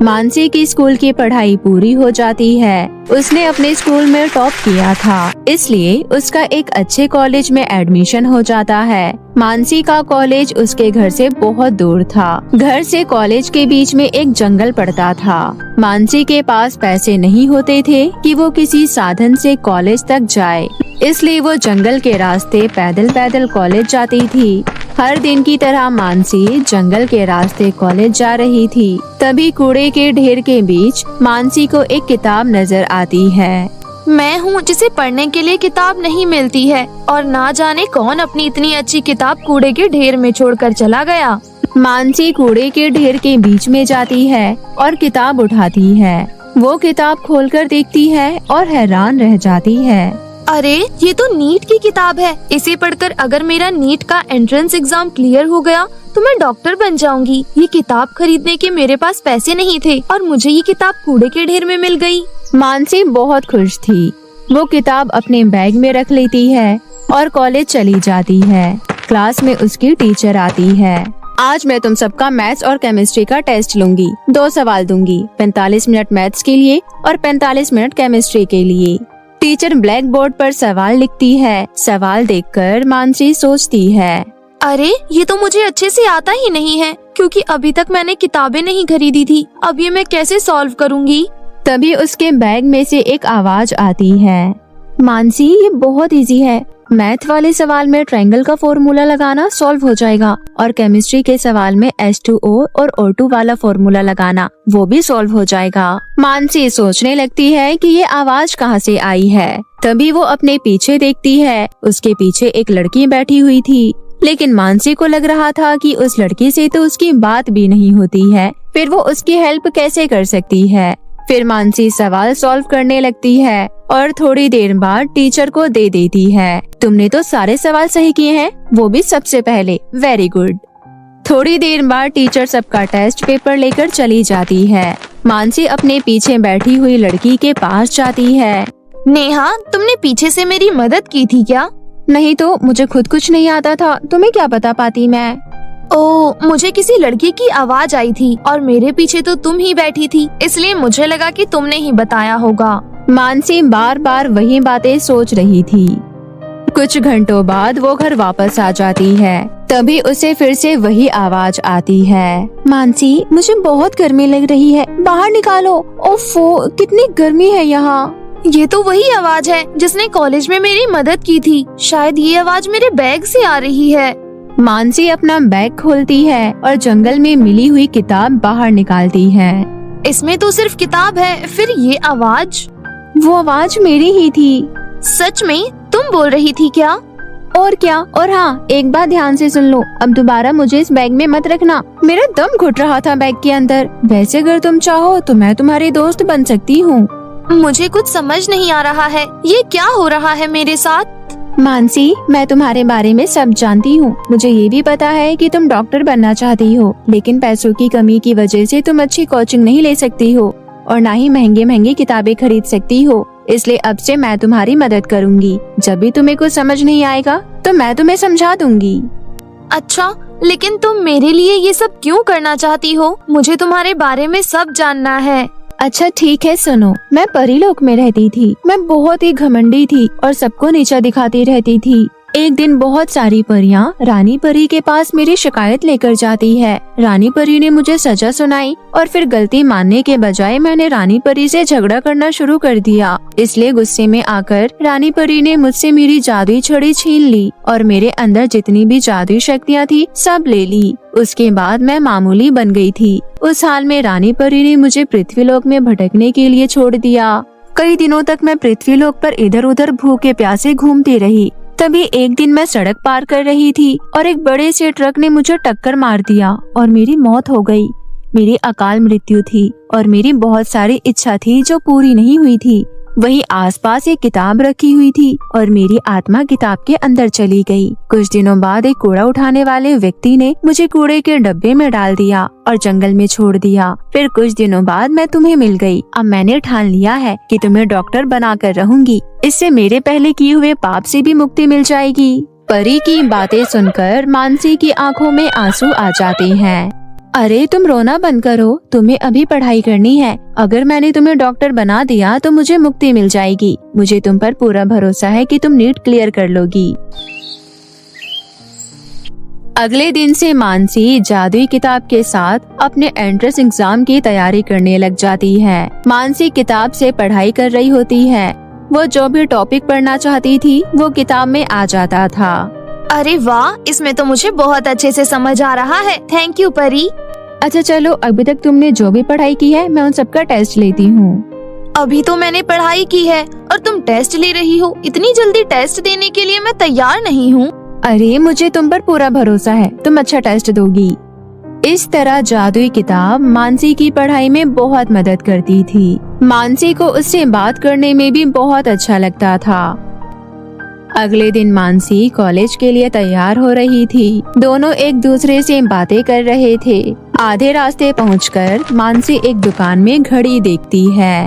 Speaker 4: मानसी की स्कूल की पढ़ाई पूरी हो जाती है। उसने अपने स्कूल में टॉप किया था, इसलिए उसका एक अच्छे कॉलेज में एडमिशन हो जाता है। मानसी का कॉलेज उसके घर से बहुत दूर था। घर से कॉलेज के बीच में एक जंगल पड़ता था। मानसी के पास पैसे नहीं होते थे कि वो किसी साधन से कॉलेज तक जाए, इसलिए वो जंगल के रास्ते पैदल पैदल कॉलेज जाती थी। हर दिन की तरह मानसी जंगल के रास्ते कॉलेज जा रही थी। तभी कूड़े के ढेर के बीच मानसी को एक किताब नजर आती है।
Speaker 1: मैं हूँ जिसे पढ़ने के लिए किताब नहीं मिलती है, और ना जाने कौन अपनी इतनी अच्छी किताब कूड़े के ढेर में छोड़कर चला गया।
Speaker 4: मानसी कूड़े के ढेर के बीच में जाती है और किताब उठाती है। वो किताब खोलकर देखती है और हैरान रह जाती है।
Speaker 1: अरे, ये तो नीट की किताब है। इसे पढ़कर अगर मेरा नीट का एंट्रेंस एग्जाम क्लियर हो गया तो मैं डॉक्टर बन जाऊंगी। ये किताब खरीदने के मेरे पास पैसे नहीं थे और मुझे ये किताब कूड़े के ढेर में मिल गई।
Speaker 4: मानसी बहुत खुश थी। वो किताब अपने बैग में रख लेती है और कॉलेज चली जाती है। क्लास में उसकी टीचर आती है। आज मैं तुम सबका मैथ्स और केमिस्ट्री का टेस्ट लूंगी। 2 सवाल दूंगी, 45 मिनट मैथ्स के लिए और 45 मिनट केमिस्ट्री के लिए। टीचर ब्लैक बोर्ड पर सवाल लिखती है। सवाल देखकर मानसी सोचती है,
Speaker 1: अरे, ये तो मुझे अच्छे से आता ही नहीं है, क्योंकि अभी तक मैंने किताबें नहीं खरीदी थी। अब ये मैं कैसे सॉल्व करूँगी?
Speaker 4: तभी उसके बैग में से एक आवाज आती है। मानसी, ये बहुत इजी है। मैथ वाले सवाल में ट्रायंगल का फॉर्मूला लगाना सॉल्व हो जाएगा और केमिस्ट्री के सवाल में H2O और O2 वाला फॉर्मूला लगाना, वो भी सॉल्व हो जाएगा। मानसी सोचने लगती है कि ये आवाज कहाँ से आई है। तभी वो अपने पीछे देखती है। उसके पीछे एक लड़की बैठी हुई थी, लेकिन मानसी को लग रहा था कि उस लड़की से तो उसकी बात भी नहीं होती है, फिर वो उसकी हेल्प कैसे कर सकती है। फिर मानसी सवाल सॉल्व करने लगती है और थोड़ी देर बाद टीचर को दे देती है। तुमने तो सारे सवाल सही किए हैं, वो भी सबसे पहले। Very good. थोड़ी देर बाद टीचर सबका टेस्ट पेपर लेकर चली जाती है। मानसी अपने पीछे बैठी हुई लड़की के पास जाती है।
Speaker 1: नेहा, तुमने पीछे से मेरी मदद की थी क्या?
Speaker 4: नहीं तो, मुझे खुद कुछ नहीं आता था, तुम्हें क्या बता पाती मैं।
Speaker 1: ओ, मुझे किसी लड़की की आवाज आई थी और मेरे पीछे तो तुम ही बैठी थी, इसलिए मुझे लगा कि तुमने ही बताया होगा।
Speaker 4: मानसी बार बार वही बातें सोच रही थी। कुछ घंटों बाद वो घर वापस आ जाती है। तभी उसे फिर से वही आवाज आती है। मानसी, मुझे बहुत गर्मी लग रही है, बाहर निकालो। ओफो, कितनी गर्मी है यहाँ।
Speaker 1: ये तो वही आवाज है जिसने कॉलेज में मेरी मदद की थी। शायद ये आवाज मेरे बैग से आ रही है।
Speaker 4: मानसी अपना बैग खोलती है और जंगल में मिली हुई किताब बाहर निकालती है।
Speaker 1: इसमें तो सिर्फ किताब है, फिर ये आवाज?
Speaker 4: वो आवाज मेरी ही थी।
Speaker 1: सच में? तुम बोल रही थी क्या?
Speaker 4: और क्या। और हाँ, एक बात ध्यान से सुन लो, अब दोबारा मुझे इस बैग में मत रखना। मेरा दम घुट रहा था बैग के अंदर। वैसे अगर तुम चाहो तो मैं तुम्हारी दोस्त बन सकती हूँ।
Speaker 1: मुझे कुछ समझ नहीं आ रहा है, ये क्या हो रहा है मेरे साथ।
Speaker 4: मानसी, मैं तुम्हारे बारे में सब जानती हूँ। मुझे ये भी पता है कि तुम डॉक्टर बनना चाहती हो, लेकिन पैसों की कमी की वजह से तुम अच्छी कोचिंग नहीं ले सकती हो और ना ही महंगे महंगे किताबें खरीद सकती हो। इसलिए अब से मैं तुम्हारी मदद करूँगी। जब भी तुम्हें कुछ समझ नहीं आएगा तो मैं तुम्हें समझा दूंगी।
Speaker 1: अच्छा, लेकिन तुम मेरे लिए ये सब क्यों करना चाहती हो? मुझे तुम्हारे बारे में सब जानना है।
Speaker 4: अच्छा ठीक है, सुनो। मैं परीलोक में रहती थी। मैं बहुत ही घमंडी थी और सबको नीचा दिखाती रहती थी। एक दिन बहुत सारी परियां रानी परी के पास मेरी शिकायत लेकर जाती है। रानी परी ने मुझे सजा सुनाई और फिर गलती मानने के बजाय मैंने रानी परी से झगड़ा करना शुरू कर दिया। इसलिए गुस्से में आकर रानी परी ने मुझसे मेरी जादुई छड़ी छीन ली और मेरे अंदर जितनी भी जादुई शक्तियाँ थी सब ले ली। उसके बाद मैं मामूली बन गई थी। उस हाल में रानी परी ने मुझे पृथ्वीलोक में भटकने के लिए छोड़ दिया। कई दिनों तक मैं पृथ्वीलोक पर इधर उधर भूखे प्यासे घूमती रही। तभी एक दिन मैं सड़क पार कर रही थी और एक बड़े से ट्रक ने मुझे टक्कर मार दिया और मेरी मौत हो गई। मेरी अकाल मृत्यु थी और मेरी बहुत सारी इच्छा थी जो पूरी नहीं हुई थी। वहीं आसपास एक किताब रखी हुई थी और मेरी आत्मा किताब के अंदर चली गई। कुछ दिनों बाद एक कूड़ा उठाने वाले व्यक्ति ने मुझे कूड़े के डब्बे में डाल दिया और जंगल में छोड़ दिया। फिर कुछ दिनों बाद मैं तुम्हें मिल गई। अब मैंने ठान लिया है कि तुम्हें डॉक्टर बनाकर रहूंगी। इससे मेरे पहले किए हुए पाप से भी मुक्ति मिल जाएगी। परी की बातें सुनकर मानसी की आंखों में आंसू आ जाते हैं। अरे तुम रोना बंद करो, तुम्हें अभी पढ़ाई करनी है। अगर मैंने तुम्हें डॉक्टर बना दिया तो मुझे मुक्ति मिल जाएगी। मुझे तुम पर पूरा भरोसा है कि तुम नीट क्लियर कर लोगी। अगले दिन से मानसी जादुई किताब के साथ अपने एंट्रेंस एग्जाम की तैयारी करने लग जाती है। मानसी किताब से पढ़ाई कर रही होती है। वो जो भी टॉपिक पढ़ना चाहती थी वो किताब में आ जाता था।
Speaker 1: अरे वाह, इसमें तो मुझे बहुत अच्छे से समझ आ रहा है। थैंक यू परी।
Speaker 4: अच्छा चलो, अभी तक तुमने जो भी पढ़ाई की है मैं उन सबका टेस्ट लेती हूँ।
Speaker 1: अभी तो मैंने पढ़ाई की है और तुम टेस्ट ले रही हो। इतनी जल्दी टेस्ट देने के लिए मैं तैयार नहीं हूँ।
Speaker 4: अरे मुझे तुम पर पूरा भरोसा है, तुम अच्छा टेस्ट दोगी। इस तरह जादुई किताब मानसी की पढ़ाई में बहुत मदद करती थी। मानसी को उससे बात करने में भी बहुत अच्छा लगता था। अगले दिन मानसी कॉलेज के लिए तैयार हो रही थी। दोनों एक दूसरे से बातें कर रहे थे। आधे रास्ते पहुंचकर मानसी एक दुकान में घड़ी देखती है।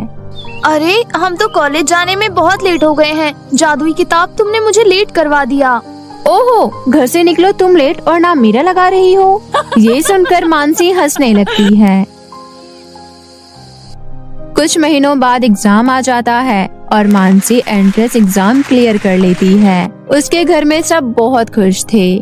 Speaker 1: अरे हम तो कॉलेज जाने में बहुत लेट हो गए हैं। जादुई किताब तुमने मुझे लेट करवा दिया।
Speaker 4: ओहो, घर से निकलो तुम लेट और नाम मेरा लगा रही हो। ये सुनकर मानसी हंसने लगती है। कुछ महीनों बाद एग्जाम आ जाता है और मानसी एंट्रेंस एग्जाम क्लियर कर लेती है। उसके घर में सब बहुत खुश थे।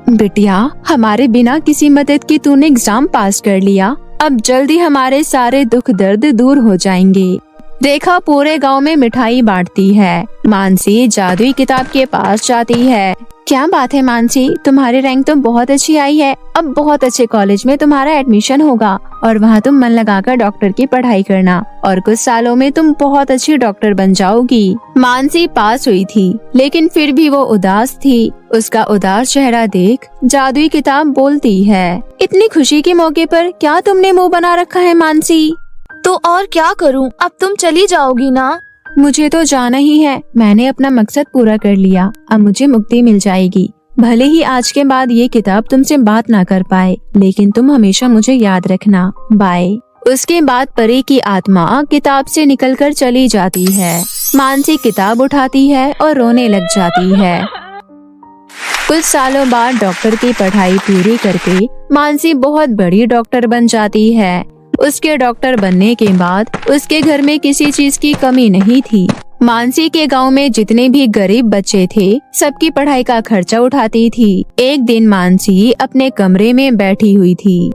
Speaker 4: बिटिया, हमारे बिना किसी मदद की तूने एग्जाम पास कर लिया। अब जल्दी हमारे सारे दुख दर्द दूर हो जाएंगे। रेखा पूरे गांव में मिठाई बांटती है। मानसी जादुई किताब के पास जाती है। क्या बात है मानसी, तुम्हारी रैंक तो बहुत अच्छी आई है। अब बहुत अच्छे कॉलेज में तुम्हारा एडमिशन होगा और वहाँ तुम मन लगाकर डॉक्टर की पढ़ाई करना और कुछ सालों में तुम बहुत अच्छी डॉक्टर बन जाओगी। मानसी पास हुई थी लेकिन फिर भी वो उदास थी। उसका उदास चेहरा देख जादुई किताब बोलती है, इतनी खुशी के मौके पर क्या तुमने मुँह बना रखा है मानसी?
Speaker 1: तो और क्या करूं, अब तुम चली जाओगी ना?
Speaker 4: मुझे तो जाना ही है। मैंने अपना मकसद पूरा कर लिया। अब मुझे मुक्ति मिल जाएगी। भले ही आज के बाद ये किताब तुमसे बात ना कर पाए, लेकिन तुम हमेशा मुझे याद रखना। बाय। उसके बाद परी की आत्मा किताब से निकलकर चली जाती है। मानसी किताब उठाती है और रोने लग जाती है। कुछ सालों बाद डॉक्टर की पढ़ाई पूरी करके मानसी बहुत बड़ी डॉक्टर बन जाती है। उसके डॉक्टर बनने के बाद उसके घर में किसी चीज की कमी नहीं थी। मानसी के गांव में जितने भी गरीब बच्चे थे सबकी पढ़ाई का खर्चा उठाती थी। एक दिन मानसी अपने कमरे में बैठी हुई थी।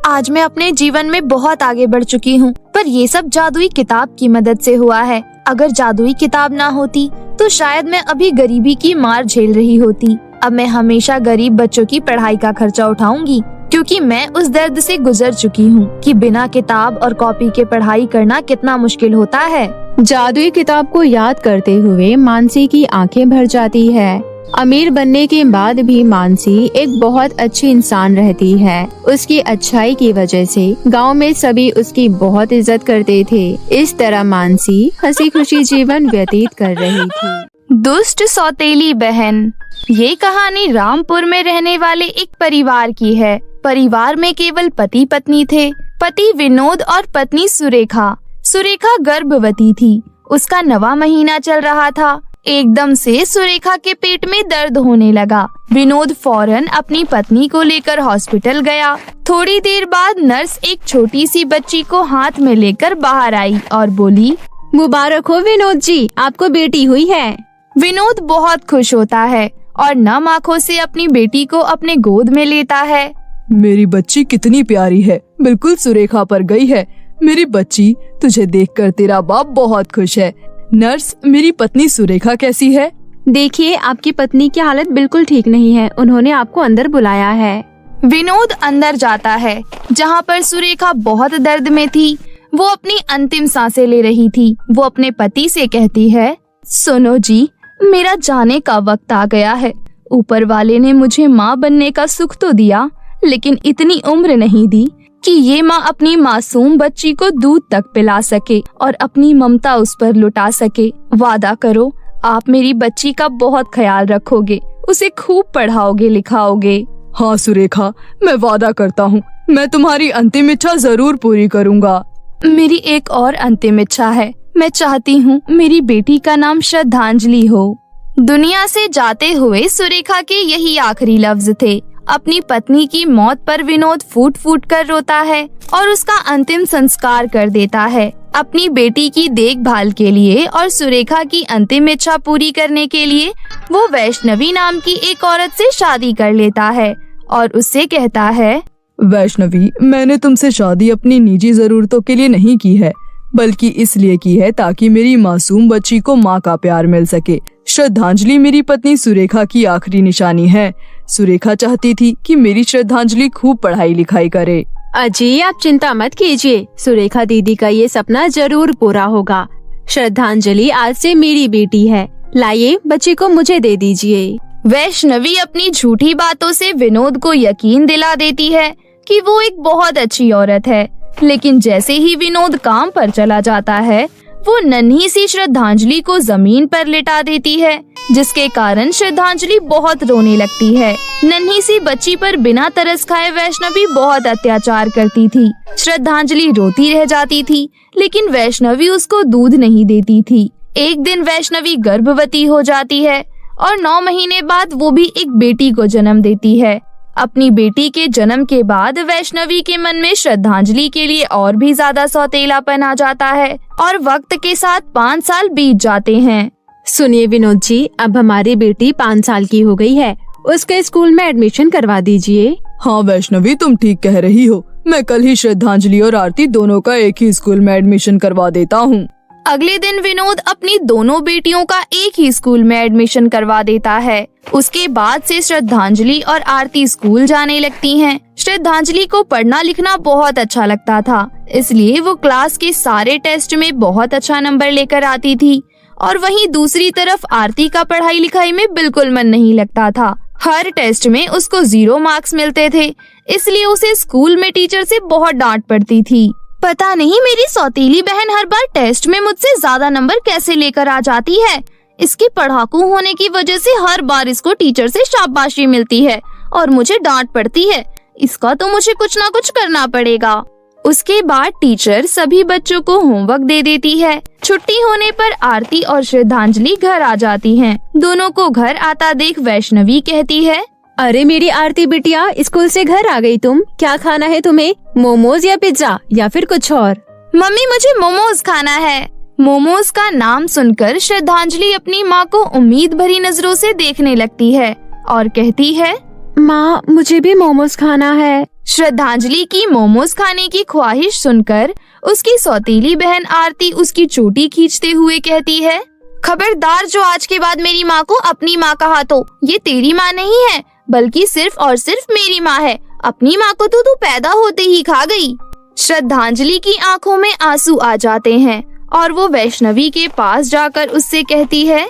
Speaker 1: आज मैं अपने जीवन में बहुत आगे बढ़ चुकी हूँ, पर ये सब जादुई किताब की मदद से हुआ है। अगर जादुई किताब ना होती तो शायद मैं अभी गरीबी की मार झेल रही होती। अब मैं हमेशा गरीब बच्चों की पढ़ाई का खर्चा उठाऊंगी, क्योंकि मैं उस दर्द से गुजर चुकी हूँ कि बिना किताब और कॉपी के पढ़ाई करना कितना मुश्किल होता है।
Speaker 4: जादुई किताब को याद करते हुए मानसी की आंखें भर जाती है। अमीर बनने के बाद भी मानसी एक बहुत अच्छी इंसान रहती है। उसकी अच्छाई की वजह से गांव में सभी उसकी बहुत इज्जत करते थे। इस तरह मानसी हंसी खुशी जीवन व्यतीत कर रही थी।
Speaker 1: दुष्ट सौतेली बहन। ये कहानी रामपुर में रहने वाले एक परिवार की है। परिवार में केवल पति पत्नी थे। पति विनोद और पत्नी सुरेखा। सुरेखा गर्भवती थी। उसका 9वां महीना चल रहा था। एकदम से सुरेखा के पेट में दर्द होने लगा। विनोद फौरन अपनी पत्नी को लेकर हॉस्पिटल गया। थोड़ी देर बाद नर्स एक छोटी सी बच्ची को हाथ में लेकर बाहर आई और बोली,
Speaker 4: मुबारक हो विनोद जी, आपको बेटी हुई है।
Speaker 1: विनोद बहुत खुश होता है और नम आँखों से अपनी बेटी को अपने गोद में लेता है।
Speaker 5: मेरी बच्ची कितनी प्यारी है, बिल्कुल सुरेखा पर गई है। मेरी बच्ची, तुझे देखकर तेरा बाप बहुत खुश है। नर्स, मेरी पत्नी सुरेखा कैसी है?
Speaker 4: देखिए, आपकी पत्नी की हालत बिल्कुल ठीक नहीं है। उन्होंने आपको अंदर बुलाया है।
Speaker 1: विनोद अंदर जाता है जहाँ पर सुरेखा बहुत दर्द में थी। वो अपनी अंतिम सांसें ले रही थी। वो अपने पति से कहती है, सुनो जी, मेरा जाने का वक्त आ गया है। ऊपर वाले ने मुझे माँ बनने का सुख तो दिया, लेकिन इतनी उम्र नहीं दी कि ये माँ अपनी मासूम बच्ची को दूध तक पिला सके और अपनी ममता उस पर लुटा सके। वादा करो, आप मेरी बच्ची का बहुत ख्याल रखोगे, उसे खूब पढ़ाओगे लिखाओगे।
Speaker 5: हाँ सुरेखा, मैं वादा करता हूँ, मैं तुम्हारी अंतिम इच्छा जरूर पूरी करूँगा।
Speaker 1: मेरी एक और अंतिम इच्छा है। मैं चाहती हूँ मेरी बेटी का नाम श्रद्धांजलि हो। दुनिया से जाते हुए सुरेखा के यही आखिरी लफ्ज थे। अपनी पत्नी की मौत पर विनोद फूट फूट कर रोता है और उसका अंतिम संस्कार कर देता है। अपनी बेटी की देखभाल के लिए और सुरेखा की अंतिम इच्छा पूरी करने के लिए वो वैष्णवी नाम की एक औरत से शादी कर लेता है और उससे कहता है,
Speaker 5: वैष्णवी, मैंने तुमसे शादी अपनी निजी जरूरतों के लिए नहीं की है, बल्कि इसलिए की है ताकि मेरी मासूम बच्ची को माँ का प्यार मिल सके। श्रद्धांजलि मेरी पत्नी सुरेखा की आखिरी निशानी है। सुरेखा चाहती थी कि मेरी श्रद्धांजलि खूब पढ़ाई लिखाई करे।
Speaker 4: अजी, आप चिंता मत कीजिए, सुरेखा दीदी का ये सपना जरूर पूरा होगा। श्रद्धांजलि आज से मेरी बेटी है। लाइए, बच्ची को मुझे दे दीजिए।
Speaker 1: वैष्णवी अपनी झूठी बातों से विनोद को यकीन दिला देती है कि वो एक बहुत अच्छी औरत है। लेकिन जैसे ही विनोद काम पर चला जाता है, वो नन्ही सी श्रद्धांजलि को जमीन पर लिटा देती है, जिसके कारण श्रद्धांजलि बहुत रोने लगती है। नन्ही सी बच्ची पर बिना तरस खाए वैष्णवी बहुत अत्याचार करती थी। श्रद्धांजलि रोती रह जाती थी, लेकिन वैष्णवी उसको दूध नहीं देती थी। एक दिन वैष्णवी गर्भवती हो जाती है और 9 महीने बाद वो भी एक बेटी को जन्म देती है। अपनी बेटी के जन्म के बाद वैष्णवी के मन में श्रद्धांजलि के लिए और भी ज्यादा सौतेलापन आ जाता है और वक्त के साथ 5 साल बीत जाते हैं।
Speaker 4: सुनिए विनोद जी, अब हमारी बेटी 5 साल की हो गई है, उसके स्कूल में एडमिशन करवा दीजिए।
Speaker 5: हाँ वैष्णवी, तुम ठीक कह रही हो। मैं कल ही श्रद्धांजलि और आरती दोनों का एक ही स्कूल में एडमिशन करवा देता हूँ।
Speaker 1: अगले दिन विनोद अपनी दोनों बेटियों का एक ही स्कूल में एडमिशन करवा देता है। उसके बाद से श्रद्धांजलि और आरती स्कूल जाने लगती हैं। श्रद्धांजलि को पढ़ना लिखना बहुत अच्छा लगता था, इसलिए वो क्लास के सारे टेस्ट में बहुत अच्छा नंबर लेकर आती थी। और वहीं दूसरी तरफ आरती का पढ़ाई लिखाई में बिल्कुल मन नहीं लगता था। हर टेस्ट में उसको 0 मार्क्स मिलते थे, इसलिए उसे स्कूल में टीचर से बहुत डांट पड़ती थी। पता नहीं मेरी सौतीली बहन हर बार टेस्ट में मुझसे ज्यादा नंबर कैसे लेकर आ जाती है। इसके पढ़ाकू होने की वजह से हर बार इसको टीचर से शाबाशी मिलती है और मुझे डांट पड़ती है। इसका तो मुझे कुछ ना कुछ करना पड़ेगा। उसके बाद टीचर सभी बच्चों को होमवर्क दे देती है। छुट्टी होने पर आरती और श्रद्धांजलि घर आ जाती हैं। दोनों को घर आता देख वैष्णवी कहती है,
Speaker 4: अरे मेरी आरती बिटिया, स्कूल से घर आ गई तुम। क्या खाना है तुम्हें, मोमोज या पिज्जा या फिर कुछ और?
Speaker 1: मम्मी, मुझे मोमोज खाना है। मोमोज का नाम सुनकर श्रद्धांजलि अपनी माँ को उम्मीद भरी नजरों से देखने लगती है और कहती है,
Speaker 4: माँ, मुझे भी मोमोज खाना है।
Speaker 1: श्रद्धांजलि की मोमोज खाने की ख्वाहिश सुनकर उसकी सौतीली बहन आरती उसकी चोटी खींचते हुए कहती है, खबरदार जो आज के बाद मेरी माँ को अपनी माँ कहा तो ये तेरी माँ नहीं है, बल्कि सिर्फ और सिर्फ मेरी माँ है। अपनी माँ को तो तू पैदा होते ही खा गई। श्रद्धांजलि की आंखों में आंसू आ जाते हैं और वो वैष्णवी के पास जाकर उससे कहती है,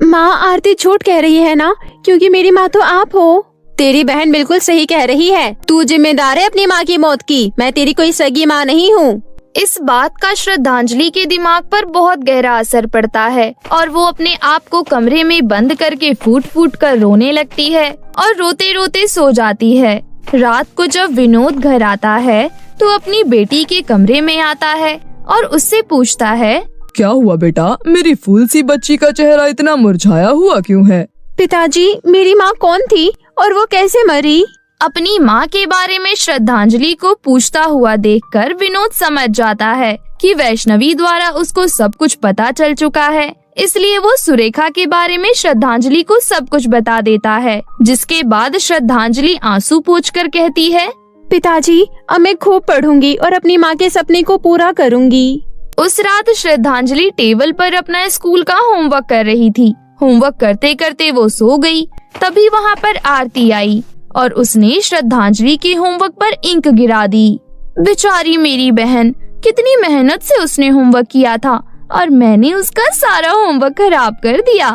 Speaker 4: माँ, आरती झूठ कह रही है ना, क्योंकि मेरी माँ तो आप हो। तेरी बहन बिल्कुल सही कह रही है। तू जिम्मेदार है अपनी माँ की मौत की। मैं तेरी कोई सगी माँ नहीं हूँ।
Speaker 1: इस बात का श्रद्धांजलि के दिमाग पर बहुत गहरा असर पड़ता है और वो अपने आप को कमरे में बंद करके फूट फूट कर रोने लगती है और रोते रोते सो जाती है। रात को जब विनोद घर आता है तो अपनी बेटी के कमरे में आता है और उससे पूछता है,
Speaker 5: क्या हुआ बेटा, मेरी फूल सी बच्ची का चेहरा इतना मुरझाया हुआ क्यों है?
Speaker 4: पिताजी, मेरी माँ कौन थी और वो कैसे मरी?
Speaker 1: अपनी माँ के बारे में श्रद्धांजलि को पूछता हुआ देखकर विनोद समझ जाता है कि वैष्णवी द्वारा उसको सब कुछ पता चल चुका है, इसलिए वो सुरेखा के बारे में श्रद्धांजलि को सब कुछ बता देता है। जिसके बाद श्रद्धांजलि आंसू पोंछकर कहती है,
Speaker 4: पिताजी, अब मैं खूब पढ़ूंगी और अपनी माँ के सपने को पूरा करूंगी।
Speaker 1: उस रात श्रद्धांजलि टेबल पर अपना स्कूल का होमवर्क कर रही थी। होमवर्क करते करते वो सो गई। तभी वहाँ पर आरती आई और उसने श्रद्धांजलि के होमवर्क पर इंक गिरा दी। बेचारी मेरी बहन, कितनी मेहनत से उसने होमवर्क किया था और मैंने उसका सारा होमवर्क खराब कर दिया।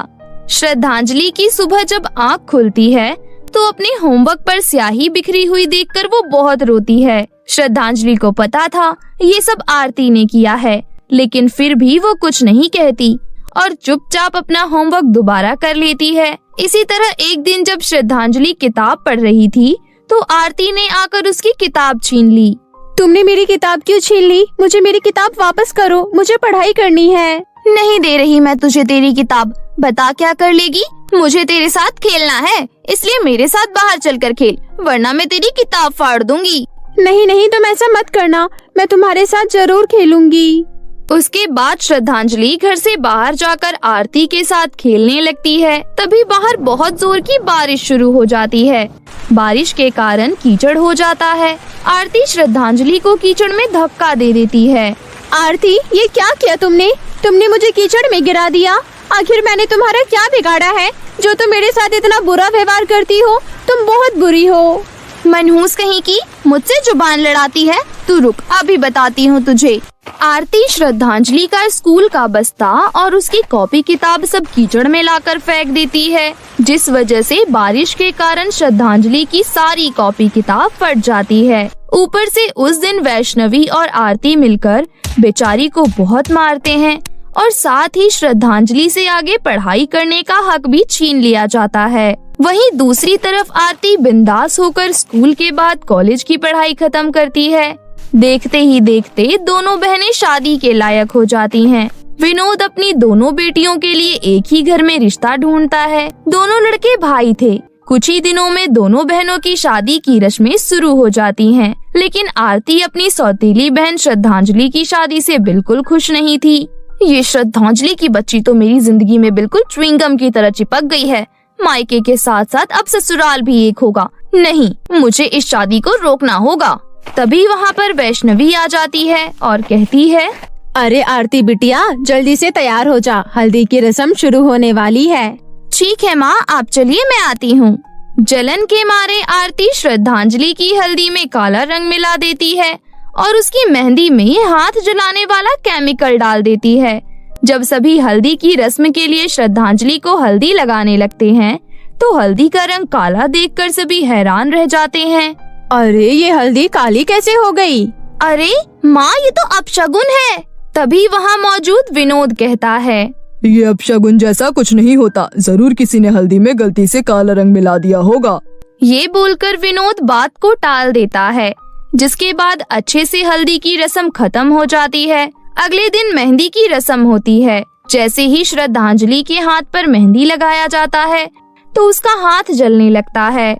Speaker 1: श्रद्धांजलि की सुबह जब आँख खुलती है तो अपने होमवर्क पर स्याही बिखरी हुई देखकर वो बहुत रोती है। श्रद्धांजलि को पता था ये सब आरती ने किया है, लेकिन फिर भी वो कुछ नहीं कहती और चुपचाप अपना होमवर्क दोबारा कर लेती है। इसी तरह एक दिन जब श्रद्धांजलि किताब पढ़ रही थी तो आरती ने आकर उसकी किताब छीन ली।
Speaker 4: तुमने मेरी किताब क्यों छीन ली? मुझे मेरी किताब वापस करो, मुझे पढ़ाई करनी है।
Speaker 1: नहीं दे रही मैं तुझे तेरी किताब। बता क्या कर लेगी? मुझे तेरे साथ खेलना है, इसलिए मेरे साथ बाहर चलकर खेल, वरना मैं तेरी किताब फाड़ दूंगी।
Speaker 4: नहीं नहीं, तुम ऐसा मत करना, मैं तुम्हारे साथ जरूर खेलूंगी।
Speaker 1: उसके बाद श्रद्धांजलि घर से बाहर जाकर आरती के साथ खेलने लगती है। तभी बाहर बहुत जोर की बारिश शुरू हो जाती है। बारिश के कारण कीचड़ हो जाता है। आरती श्रद्धांजलि को कीचड़ में धक्का दे देती है।
Speaker 4: आरती, ये क्या किया तुमने? तुमने मुझे कीचड़ में गिरा दिया। आखिर मैंने तुम्हारा क्या बिगाड़ा है जो तुम मेरे साथ इतना बुरा व्यवहार करती हो? तुम बहुत बुरी हो।
Speaker 1: मनहूस कहीं की, मुझसे जुबान लड़ाती है। तू रुक, अभी बताती हूँ तुझे। आरती श्रद्धांजलि का स्कूल का बस्ता और उसकी कॉपी किताब सब कीचड़ में लाकर फेंक देती है, जिस वजह से बारिश के कारण श्रद्धांजलि की सारी कॉपी किताब फट जाती है। ऊपर से उस दिन वैष्णवी और आरती मिलकर बेचारी को बहुत मारते हैं और साथ ही श्रद्धांजलि से आगे पढ़ाई करने का हक भी छीन लिया जाता है। वहीं दूसरी तरफ आरती बिंदास होकर स्कूल के बाद कॉलेज की पढ़ाई खत्म करती है। देखते ही देखते दोनों बहनें शादी के लायक हो जाती हैं। विनोद अपनी दोनों बेटियों के लिए एक ही घर में रिश्ता ढूंढता है। दोनों लड़के भाई थे। कुछ ही दिनों में दोनों बहनों की शादी की रस्में शुरू हो जाती हैं, लेकिन आरती अपनी सौतेली बहन श्रद्धांजलि की शादी से बिल्कुल खुश नहीं थी। ये श्रद्धांजलि की बच्ची तो मेरी जिंदगी में बिल्कुल च्युइंगम की तरह चिपक गई है। मायके के साथ साथ अब ससुराल भी एक होगा। नहीं, मुझे इस शादी को रोकना होगा। तभी वहाँ पर वैष्णवी आ जाती है और कहती है,
Speaker 4: अरे आरती बिटिया, जल्दी से तैयार हो जा, हल्दी की रस्म शुरू होने वाली है।
Speaker 1: ठीक है माँ, आप चलिए, मैं आती हूँ। जलन के मारे आरती श्रद्धांजलि की हल्दी में काला रंग मिला देती है और उसकी मेहंदी में हाथ जलाने वाला केमिकल डाल देती है। जब सभी हल्दी की रस्म के लिए श्रद्धांजलि को हल्दी लगाने लगते हैं तो हल्दी का रंग काला देखकर सभी हैरान रह जाते हैं।
Speaker 4: अरे ये हल्दी काली कैसे हो गई?
Speaker 1: अरे माँ, ये तो अपशगुन है। तभी वहाँ मौजूद विनोद कहता है,
Speaker 5: ये अपशगुन जैसा कुछ नहीं होता, जरूर किसी ने हल्दी में गलती से काला रंग मिला दिया होगा।
Speaker 1: ये बोलकर विनोद बात को टाल देता है, जिसके बाद अच्छे से हल्दी की रस्म खत्म हो जाती है। अगले दिन मेहंदी की रस्म होती है। जैसे ही श्रद्धांजलि के हाथ पर मेहंदी लगाया जाता है तो उसका हाथ जलने लगता है।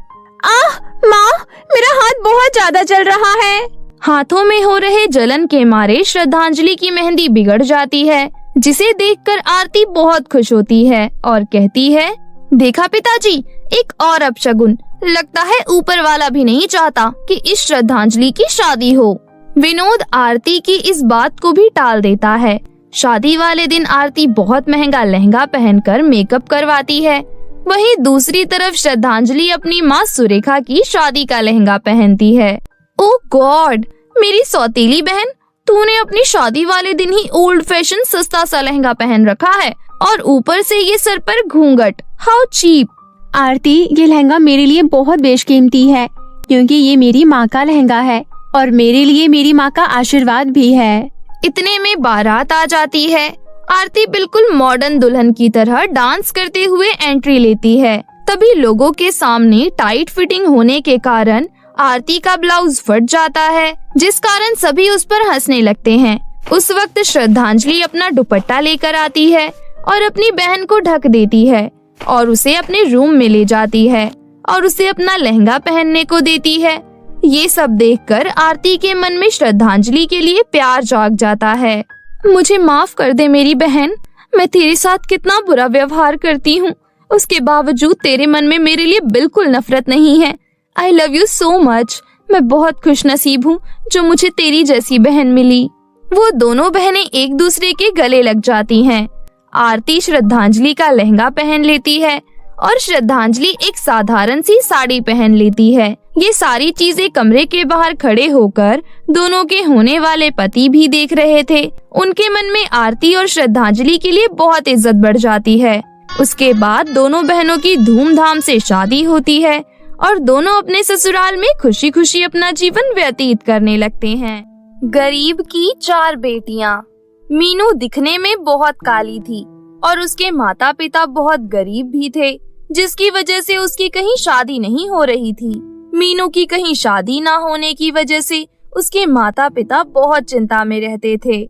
Speaker 4: आह माँ, मेरा हाथ बहुत ज्यादा जल रहा है।
Speaker 1: हाथों में हो रहे जलन के मारे श्रद्धांजलि की मेहंदी बिगड़ जाती है, जिसे देखकर आरती बहुत खुश होती है और कहती है, देखा पिताजी, एक और अपशगुन। लगता है ऊपर वाला भी नहीं चाहता कि इस श्रद्धांजलि की शादी हो। विनोद आरती की इस बात को भी टाल देता है। शादी वाले दिन आरती बहुत महंगा लहंगा पहनकर मेकअप करवाती है। वहीं दूसरी तरफ श्रद्धांजलि अपनी माँ सुरेखा की शादी का लहंगा पहनती है। ओ गॉड, मेरी सौतेली बहन, तूने अपनी शादी वाले दिन ही ओल्ड फैशन सस्ता सा लहंगा पहन रखा है और ऊपर से ये सर पर घूंघट, हाउ चीप।
Speaker 4: आरती, ये लहंगा मेरे लिए बहुत बेशकीमती है क्योंकि ये मेरी माँ का लहंगा है और मेरे लिए मेरी माँ का आशीर्वाद भी है।
Speaker 1: इतने में बारात आ जाती है। आरती बिल्कुल मॉडर्न दुल्हन की तरह डांस करते हुए एंट्री लेती है। तभी लोगों के सामने टाइट फिटिंग होने के कारण आरती का ब्लाउज फट जाता है, जिस कारण सभी उस पर हंसने लगते हैं। उस वक्त श्रद्धांजलि अपना दुपट्टा लेकर आती है और अपनी बहन को ढक देती है और उसे अपने रूम में ले जाती है और उसे अपना लहंगा पहनने को देती है। ये सब देखकर आरती के मन में श्रद्धांजलि के लिए प्यार जाग जाता है। मुझे माफ कर दे मेरी बहन, मैं तेरे साथ कितना बुरा व्यवहार करती हूँ, उसके बावजूद तेरे मन में मेरे लिए बिल्कुल नफरत नहीं है। I love you so much. मैं बहुत खुशनसीब हूँ जो मुझे तेरी जैसी बहन मिली। वो दोनों बहनें एक दूसरे के गले लग जाती हैं। आरती श्रद्धांजलि का लहंगा पहन लेती है और श्रद्धांजलि एक साधारण सी साड़ी पहन लेती है। ये सारी चीजें कमरे के बाहर खड़े होकर दोनों के होने वाले पति भी देख रहे थे। उनके मन में आरती और श्रद्धांजलि के लिए बहुत इज्जत बढ़ जाती है। उसके बाद दोनों बहनों की धूमधाम से शादी होती है और दोनों अपने ससुराल में खुशी खुशी अपना जीवन व्यतीत करने लगते हैं। गरीब की 4 बेटियां। मीनू दिखने में बहुत काली थी और उसके माता पिता बहुत गरीब भी थे, जिसकी वजह से उसकी कहीं शादी नहीं हो रही थी। मीनू की कहीं शादी ना होने की वजह से उसके माता पिता बहुत चिंता में रहते थे।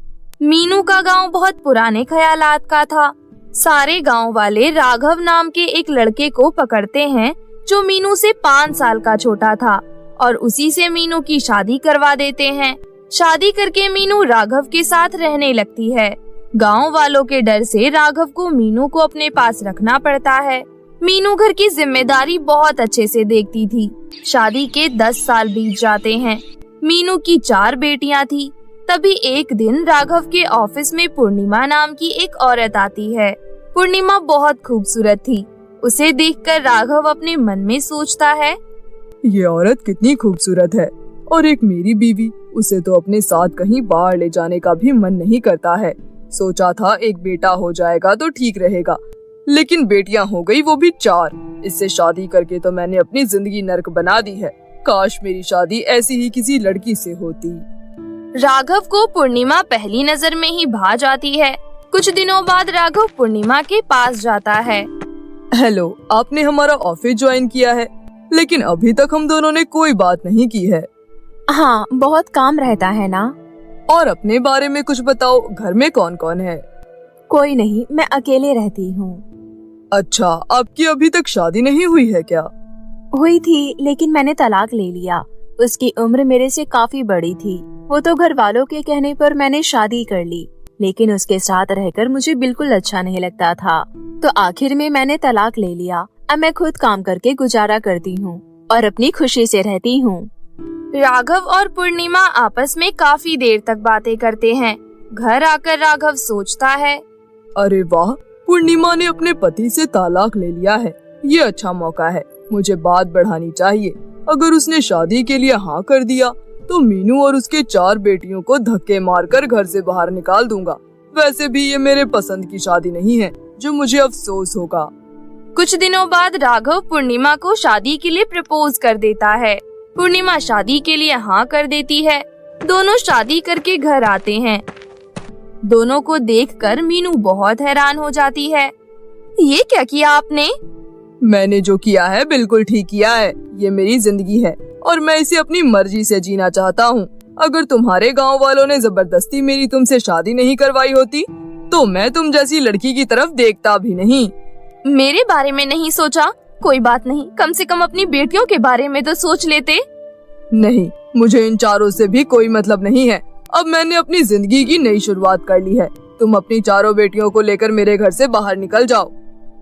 Speaker 1: मीनू का गांव बहुत पुराने ख्यालात का था। सारे गांव वाले राघव नाम के एक लड़के को पकड़ते हैं जो मीनू से 5 साल का छोटा था और उसी से मीनू की शादी करवा देते हैं। शादी करके मीनू राघव के साथ रहने लगती है। गांव वालों के डर से राघव को मीनू को अपने पास रखना पड़ता है। मीनू घर की जिम्मेदारी बहुत अच्छे से देखती थी। शादी के 10 साल बीत जाते हैं। मीनू की 4 बेटियां थी। तभी एक दिन राघव के ऑफिस में पूर्णिमा नाम की एक औरत आती है। पूर्णिमा बहुत खूबसूरत थी। उसे देखकर राघव अपने मन में सोचता है,
Speaker 5: ये औरत कितनी खूबसूरत है और एक मेरी बीवी, उसे तो अपने साथ कहीं बाहर ले जाने का भी मन नहीं करता है। सोचा था एक बेटा हो जाएगा तो ठीक रहेगा, लेकिन बेटियां हो गई वो भी 4। इससे शादी करके तो मैंने अपनी जिंदगी नर्क बना दी है। काश मेरी शादी ऐसी ही किसी लड़की से होती।
Speaker 1: राघव को पूर्णिमा पहली नजर में ही भा जाती है। कुछ दिनों बाद राघव पूर्णिमा के पास जाता है।
Speaker 5: हेलो, आपने हमारा ऑफिस ज्वाइन किया है, लेकिन अभी तक हम दोनों ने कोई बात नहीं की है।
Speaker 4: हाँ, बहुत काम रहता है ना।
Speaker 5: और अपने बारे में कुछ बताओ, घर में कौन कौन है?
Speaker 4: कोई नहीं, मैं अकेले रहती हूँ।
Speaker 5: अच्छा, आपकी अभी तक शादी नहीं हुई है क्या?
Speaker 4: हुई थी, लेकिन मैंने तलाक ले लिया। उसकी उम्र मेरे से काफी बड़ी थी। वो तो घर वालों के कहने पर मैंने शादी कर ली, लेकिन उसके साथ रहकर मुझे बिल्कुल अच्छा नहीं लगता था, तो आखिर में मैंने तलाक ले लिया। अब मैं खुद काम करके गुजारा करती हूँ और अपनी खुशी से रहती हूँ।
Speaker 1: राघव और पूर्णिमा आपस में काफी देर तक बातें करते हैं। घर आकर राघव सोचता है,
Speaker 5: अरे वाह, पूर्णिमा ने अपने पति से तलाक ले लिया है। ये अच्छा मौका है, मुझे बात बढ़ानी चाहिए। अगर उसने शादी के लिए हाँ कर दिया तो मीनू और उसके 4 बेटियों को धक्के मारकर घर से बाहर निकाल दूंगा। वैसे भी ये मेरे पसंद की शादी नहीं है, जो मुझे अफसोस होगा।
Speaker 1: कुछ दिनों बाद राघव पूर्णिमा को शादी के लिए प्रपोज कर देता है। पूर्णिमा शादी के लिए हाँ कर देती है। दोनों शादी करके घर आते हैं। दोनों को देखकर मीनू बहुत हैरान हो जाती है। ये क्या किया आपने?
Speaker 5: मैंने जो किया है बिल्कुल ठीक किया है। ये मेरी जिंदगी है और मैं इसे अपनी मर्जी से जीना चाहता हूँ। अगर तुम्हारे गांव वालों ने जबरदस्ती मेरी तुमसे शादी नहीं करवाई होती तो मैं तुम जैसी लड़की की तरफ देखता भी नहीं।
Speaker 1: मेरे बारे में नहीं सोचा? कोई बात नहीं, कम से कम अपनी बेटियों के बारे में तो सोच लेते।
Speaker 5: नहीं, मुझे इन 4 से भी कोई मतलब नहीं है। अब मैंने अपनी जिंदगी की नई शुरुआत कर ली है। तुम अपनी 4 बेटियों को लेकर मेरे घर से बाहर निकल जाओ।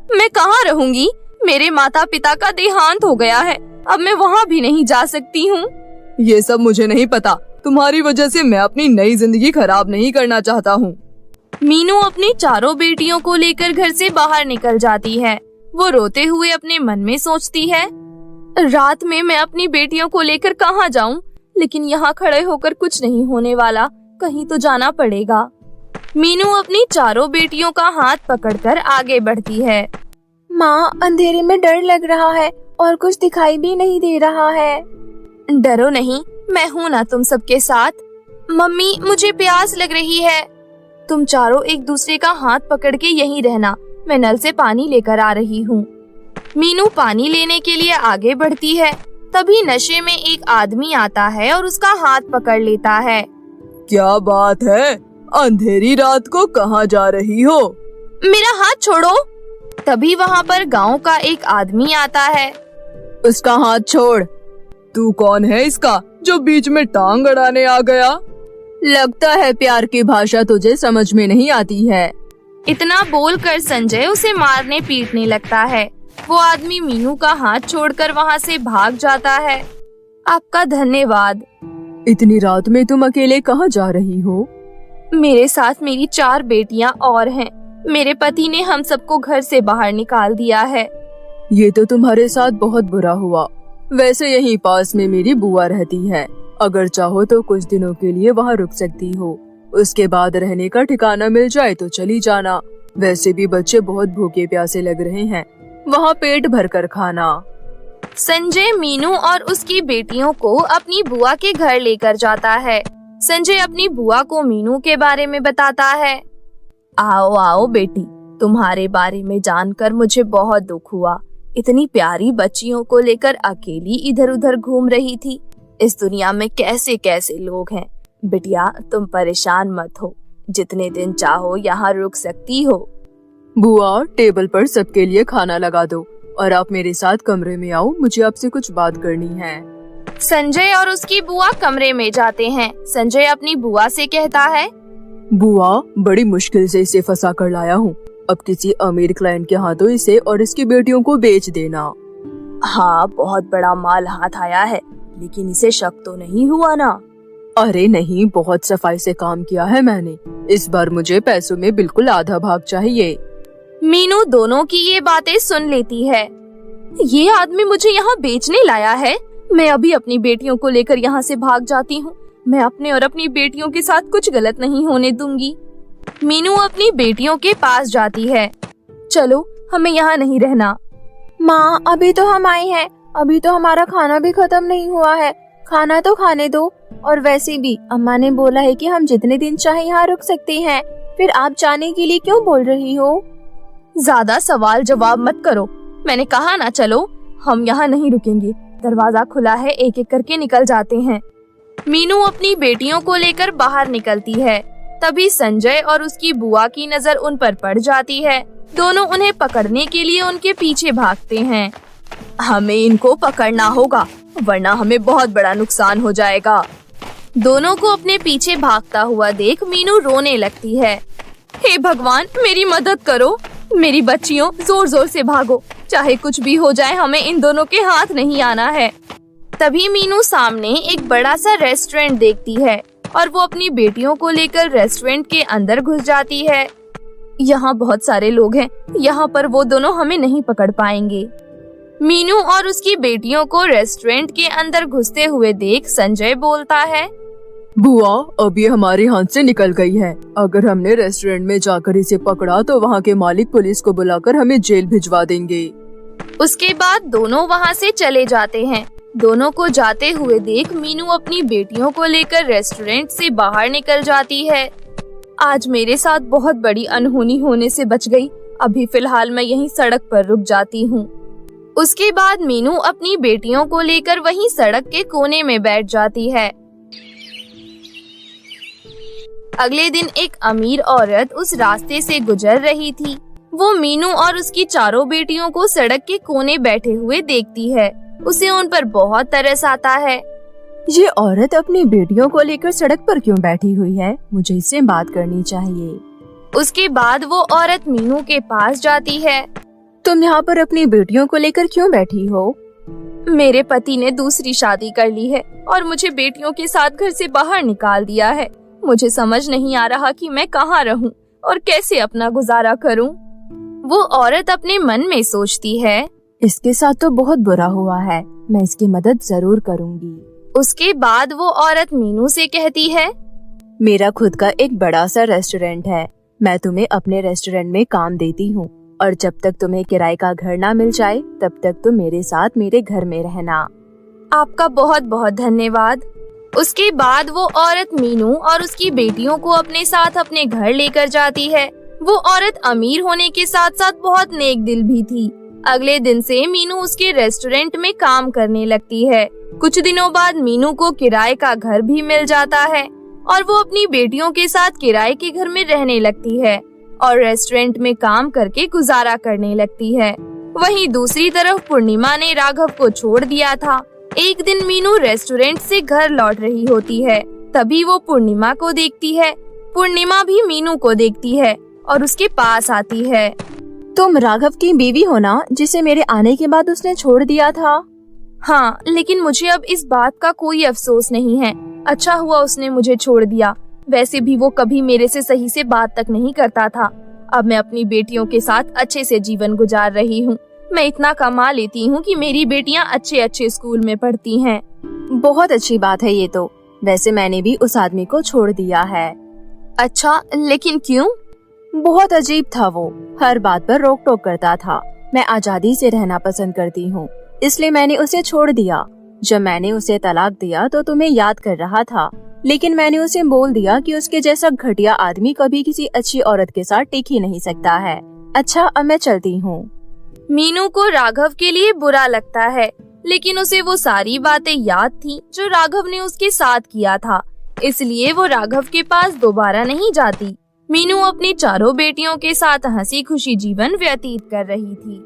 Speaker 1: मैं कहाँ रहूंगी? मेरे माता पिता का देहांत हो गया है। अब मैं वहाँ भी नहीं जा सकती हूँ।
Speaker 5: ये सब मुझे नहीं पता। तुम्हारी वजह से मैं अपनी नई जिंदगी खराब नहीं करना चाहता हूँ।
Speaker 1: मीनू अपनी 4 बेटियों को लेकर घर से बाहर निकल जाती है। वो रोते हुए अपने मन में सोचती है, रात में मैं अपनी बेटियों को लेकर कहाँ जाऊँ? लेकिन यहाँ खड़े होकर कुछ नहीं होने वाला, कहीं तो जाना पड़ेगा। मीनू अपनी चारों बेटियों का हाथ पकड़कर आगे बढ़ती है।
Speaker 4: माँ, अंधेरे में डर लग रहा है और कुछ दिखाई भी नहीं दे रहा है।
Speaker 1: डरो नहीं, मैं हूँ ना तुम सबके साथ। मम्मी, मुझे प्यास लग रही है। तुम चारों एक दूसरे का हाथ पकड़ के यहीं रहना, मैं नल से पानी लेकर आ रही हूँ। मीनू पानी लेने के लिए आगे बढ़ती है। तभी नशे में एक आदमी आता है और उसका हाथ पकड़ लेता है।
Speaker 5: क्या बात है, अंधेरी रात को कहाँ जा रही हो?
Speaker 1: मेरा हाथ छोड़ो। तभी वहाँ पर गांव का एक आदमी आता है।
Speaker 5: उसका हाथ छोड़। तू कौन है इसका जो बीच में टांग अड़ाने आ गया? लगता है प्यार की भाषा तुझे समझ में नहीं आती है।
Speaker 1: इतना बोलकर संजय उसे मारने पीटने लगता है। वो आदमी मीनू का हाथ छोड़कर वहाँ से भाग जाता है। आपका धन्यवाद।
Speaker 5: इतनी रात में तुम अकेले कहाँ जा रही हो?
Speaker 1: मेरे साथ मेरी 4 बेटियां और हैं। मेरे पति ने हम सबको घर से बाहर निकाल दिया है।
Speaker 5: ये तो तुम्हारे साथ बहुत बुरा हुआ। वैसे यहीं पास में मेरी बुआ रहती है, अगर चाहो तो कुछ दिनों के लिए वहाँ रुक सकती हो। उसके बाद रहने का ठिकाना मिल जाए तो चली जाना। वैसे भी बच्चे बहुत भूखे प्यासे लग रहे हैं, वहाँ पेट भर कर खाना।
Speaker 1: संजय मीनू और उसकी बेटियों को अपनी बुआ के घर लेकर जाता है। संजय अपनी बुआ को मीनू के बारे में बताता है। आओ आओ बेटी, तुम्हारे बारे में जानकर मुझे बहुत दुख हुआ। इतनी प्यारी बच्चियों को लेकर अकेली इधर उधर घूम रही थी। इस दुनिया में कैसे कैसे लोग हैं। बिटिया, तुम परेशान मत हो, जितने दिन चाहो यहाँ रुक सकती हो।
Speaker 5: बुआ, टेबल पर सबके लिए खाना लगा दो और आप मेरे साथ कमरे में आओ, मुझे आपसे कुछ बात करनी है।
Speaker 1: संजय और उसकी बुआ कमरे में जाते हैं। संजय अपनी बुआ से कहता है,
Speaker 5: बुआ, बड़ी मुश्किल से इसे फंसा कर लाया हूँ। अब किसी अमीर क्लाइंट के हाथों इसे और इसकी बेटियों को बेच देना।
Speaker 1: हाँ, बहुत बड़ा माल हाथ आया है, लेकिन इसे शक तो नहीं हुआ ना?
Speaker 5: अरे नहीं, बहुत सफाई से काम किया है मैंने। इस बार मुझे पैसों में बिल्कुल आधा भाग चाहिए।
Speaker 1: मीनू दोनों की ये बातें सुन लेती है। ये आदमी मुझे यहाँ बेचने लाया है। मैं अभी अपनी बेटियों को लेकर यहाँ से भाग जाती हूँ। मैं अपने और अपनी बेटियों के साथ कुछ गलत नहीं होने दूंगी। मीनू अपनी बेटियों के पास जाती है। चलो, हमें यहाँ नहीं रहना।
Speaker 4: माँ, अभी तो हम आए हैं, अभी तो हमारा खाना भी खत्म नहीं हुआ है। खाना तो खाने दो। और वैसे भी अम्मा ने बोला है कि हम जितने दिन चाहे यहाँ रुक सकते हैं। फिर आप जाने के लिए क्यों बोल रही हो?
Speaker 1: ज्यादा सवाल जवाब मत करो। मैंने कहा ना, चलो, हम यहाँ नहीं रुकेंगे। दरवाजा खुला है, एक एक करके निकल जाते हैं। मीनू अपनी बेटियों को लेकर बाहर निकलती है। तभी संजय और उसकी बुआ की नजर उन पर पड़ जाती है। दोनों उन्हें पकड़ने के लिए उनके पीछे भागते हैं। हमें इनको पकड़ना होगा, वरना हमें बहुत बड़ा नुकसान हो जाएगा। दोनों को अपने पीछे भागता हुआ देख मीनू रोने लगती है। हे भगवान, मेरी मदद करो। मेरी बच्चियों, जोर जोर से भागो। चाहे कुछ भी हो जाए, हमें इन दोनों के हाथ नहीं आना है। तभी मीनू सामने एक बड़ा सा रेस्टोरेंट देखती है और वो अपनी बेटियों को लेकर रेस्टोरेंट के अंदर घुस जाती है। यहाँ बहुत सारे लोग हैं, यहाँ पर वो दोनों हमें नहीं पकड़ पाएंगे। मीनू और उसकी बेटियों को रेस्टोरेंट के अंदर घुसते हुए देख संजय बोलता है,
Speaker 5: बुआ, अब ये हमारे हाथ से निकल गई है। अगर हमने रेस्टोरेंट में जाकर इसे पकड़ा तो वहाँ के मालिक पुलिस को बुलाकर हमें जेल भिजवा देंगे।
Speaker 1: उसके बाद दोनों वहाँ से चले जाते हैं। दोनों को जाते हुए देख मीनू अपनी बेटियों को लेकर रेस्टोरेंट से बाहर निकल जाती है। आज मेरे साथ बहुत बड़ी अनहोनी होने से बच गई। अभी फिलहाल मैं यहीं सड़क पर रुक जाती हूँ। उसके बाद मीनू अपनी बेटियों को लेकर वहीं सड़क के कोने में बैठ जाती है। अगले दिन एक अमीर औरत उस रास्ते से गुजर रही थी। वो मीनू और उसकी चारों बेटियों को सड़क के कोने बैठे हुए देखती है। उसे उन पर बहुत तरस आता है।
Speaker 4: ये औरत अपनी बेटियों को लेकर सड़क पर क्यों बैठी हुई है? मुझे इससे बात करनी चाहिए।
Speaker 1: उसके बाद वो औरत मीनू के पास जाती है।
Speaker 4: तुम यहाँ पर अपनी बेटियों को लेकर क्यों बैठी हो?
Speaker 1: मेरे पति ने दूसरी शादी कर ली है और मुझे बेटियों के साथ घर से बाहर निकाल दिया है। मुझे समझ नहीं आ रहा कि मैं कहाँ रहूं और कैसे अपना गुजारा करूं। वो औरत अपने मन में सोचती है,
Speaker 4: इसके साथ तो बहुत बुरा हुआ है, मैं इसकी मदद जरूर करूंगी।
Speaker 1: उसके बाद वो औरत मीनू से कहती है,
Speaker 4: मेरा खुद का एक बड़ा सा रेस्टोरेंट है। मैं तुम्हें अपने रेस्टोरेंट में काम देती हूँ और जब तक तुम्हें किराए का घर ना मिल जाए तब तक तुम मेरे साथ मेरे घर में रहना।
Speaker 1: आपका बहुत बहुत धन्यवाद। उसके बाद वो औरत मीनू और उसकी बेटियों को अपने साथ अपने घर लेकर जाती है। वो औरत अमीर होने के साथ साथ बहुत नेक दिल भी थी। अगले दिन से मीनू उसके रेस्टोरेंट में काम करने लगती है। कुछ दिनों बाद मीनू को किराए का घर भी मिल जाता है और वो अपनी बेटियों के साथ किराए के घर में रहने लगती है और रेस्टोरेंट में काम करके गुजारा करने लगती है। वहीं दूसरी तरफ पूर्णिमा ने राघव को छोड़ दिया था। एक दिन मीनू रेस्टोरेंट से घर लौट रही होती है, तभी वो पूर्णिमा को देखती है। पूर्णिमा भी मीनू को देखती है और उसके पास आती है।
Speaker 4: तुम राघव की बीवी हो ना, जिसे मेरे आने के बाद उसने छोड़ दिया था?
Speaker 1: हाँ, लेकिन मुझे अब इस बात का कोई अफसोस नहीं है। अच्छा हुआ उसने मुझे छोड़ दिया। वैसे भी वो कभी मेरे से सही से बात तक नहीं करता था। अब मैं अपनी बेटियों के साथ अच्छे से जीवन गुजार रही हूँ। मैं इतना कमा लेती हूँ कि मेरी बेटियाँ अच्छे अच्छे स्कूल में पढ़ती हैं।
Speaker 4: बहुत अच्छी बात है ये तो। वैसे मैंने भी उस आदमी को छोड़ दिया है।
Speaker 1: अच्छा, लेकिन क्यों?
Speaker 4: बहुत अजीब था वो, हर बात पर रोक टोक करता था। मैं आजादी से रहना पसंद करती हूँ, इसलिए मैंने उसे छोड़ दिया। जब मैंने उसे तलाक दिया तो तुम्हें याद कर रहा था, लेकिन मैंने उसे बोल दिया कि उसके जैसा घटिया आदमी कभी किसी अच्छी औरत के साथ टिक ही नहीं सकता है। अच्छा, अब मैं चलती हूँ।
Speaker 1: मीनू को राघव के लिए बुरा लगता है, लेकिन उसे वो सारी बातें याद थी जो राघव ने उसके साथ किया था, इसलिए वो राघव के पास दोबारा नहीं जाती। मीनू अपनी चारों बेटियों के साथ हंसी खुशी जीवन व्यतीत कर रही थी।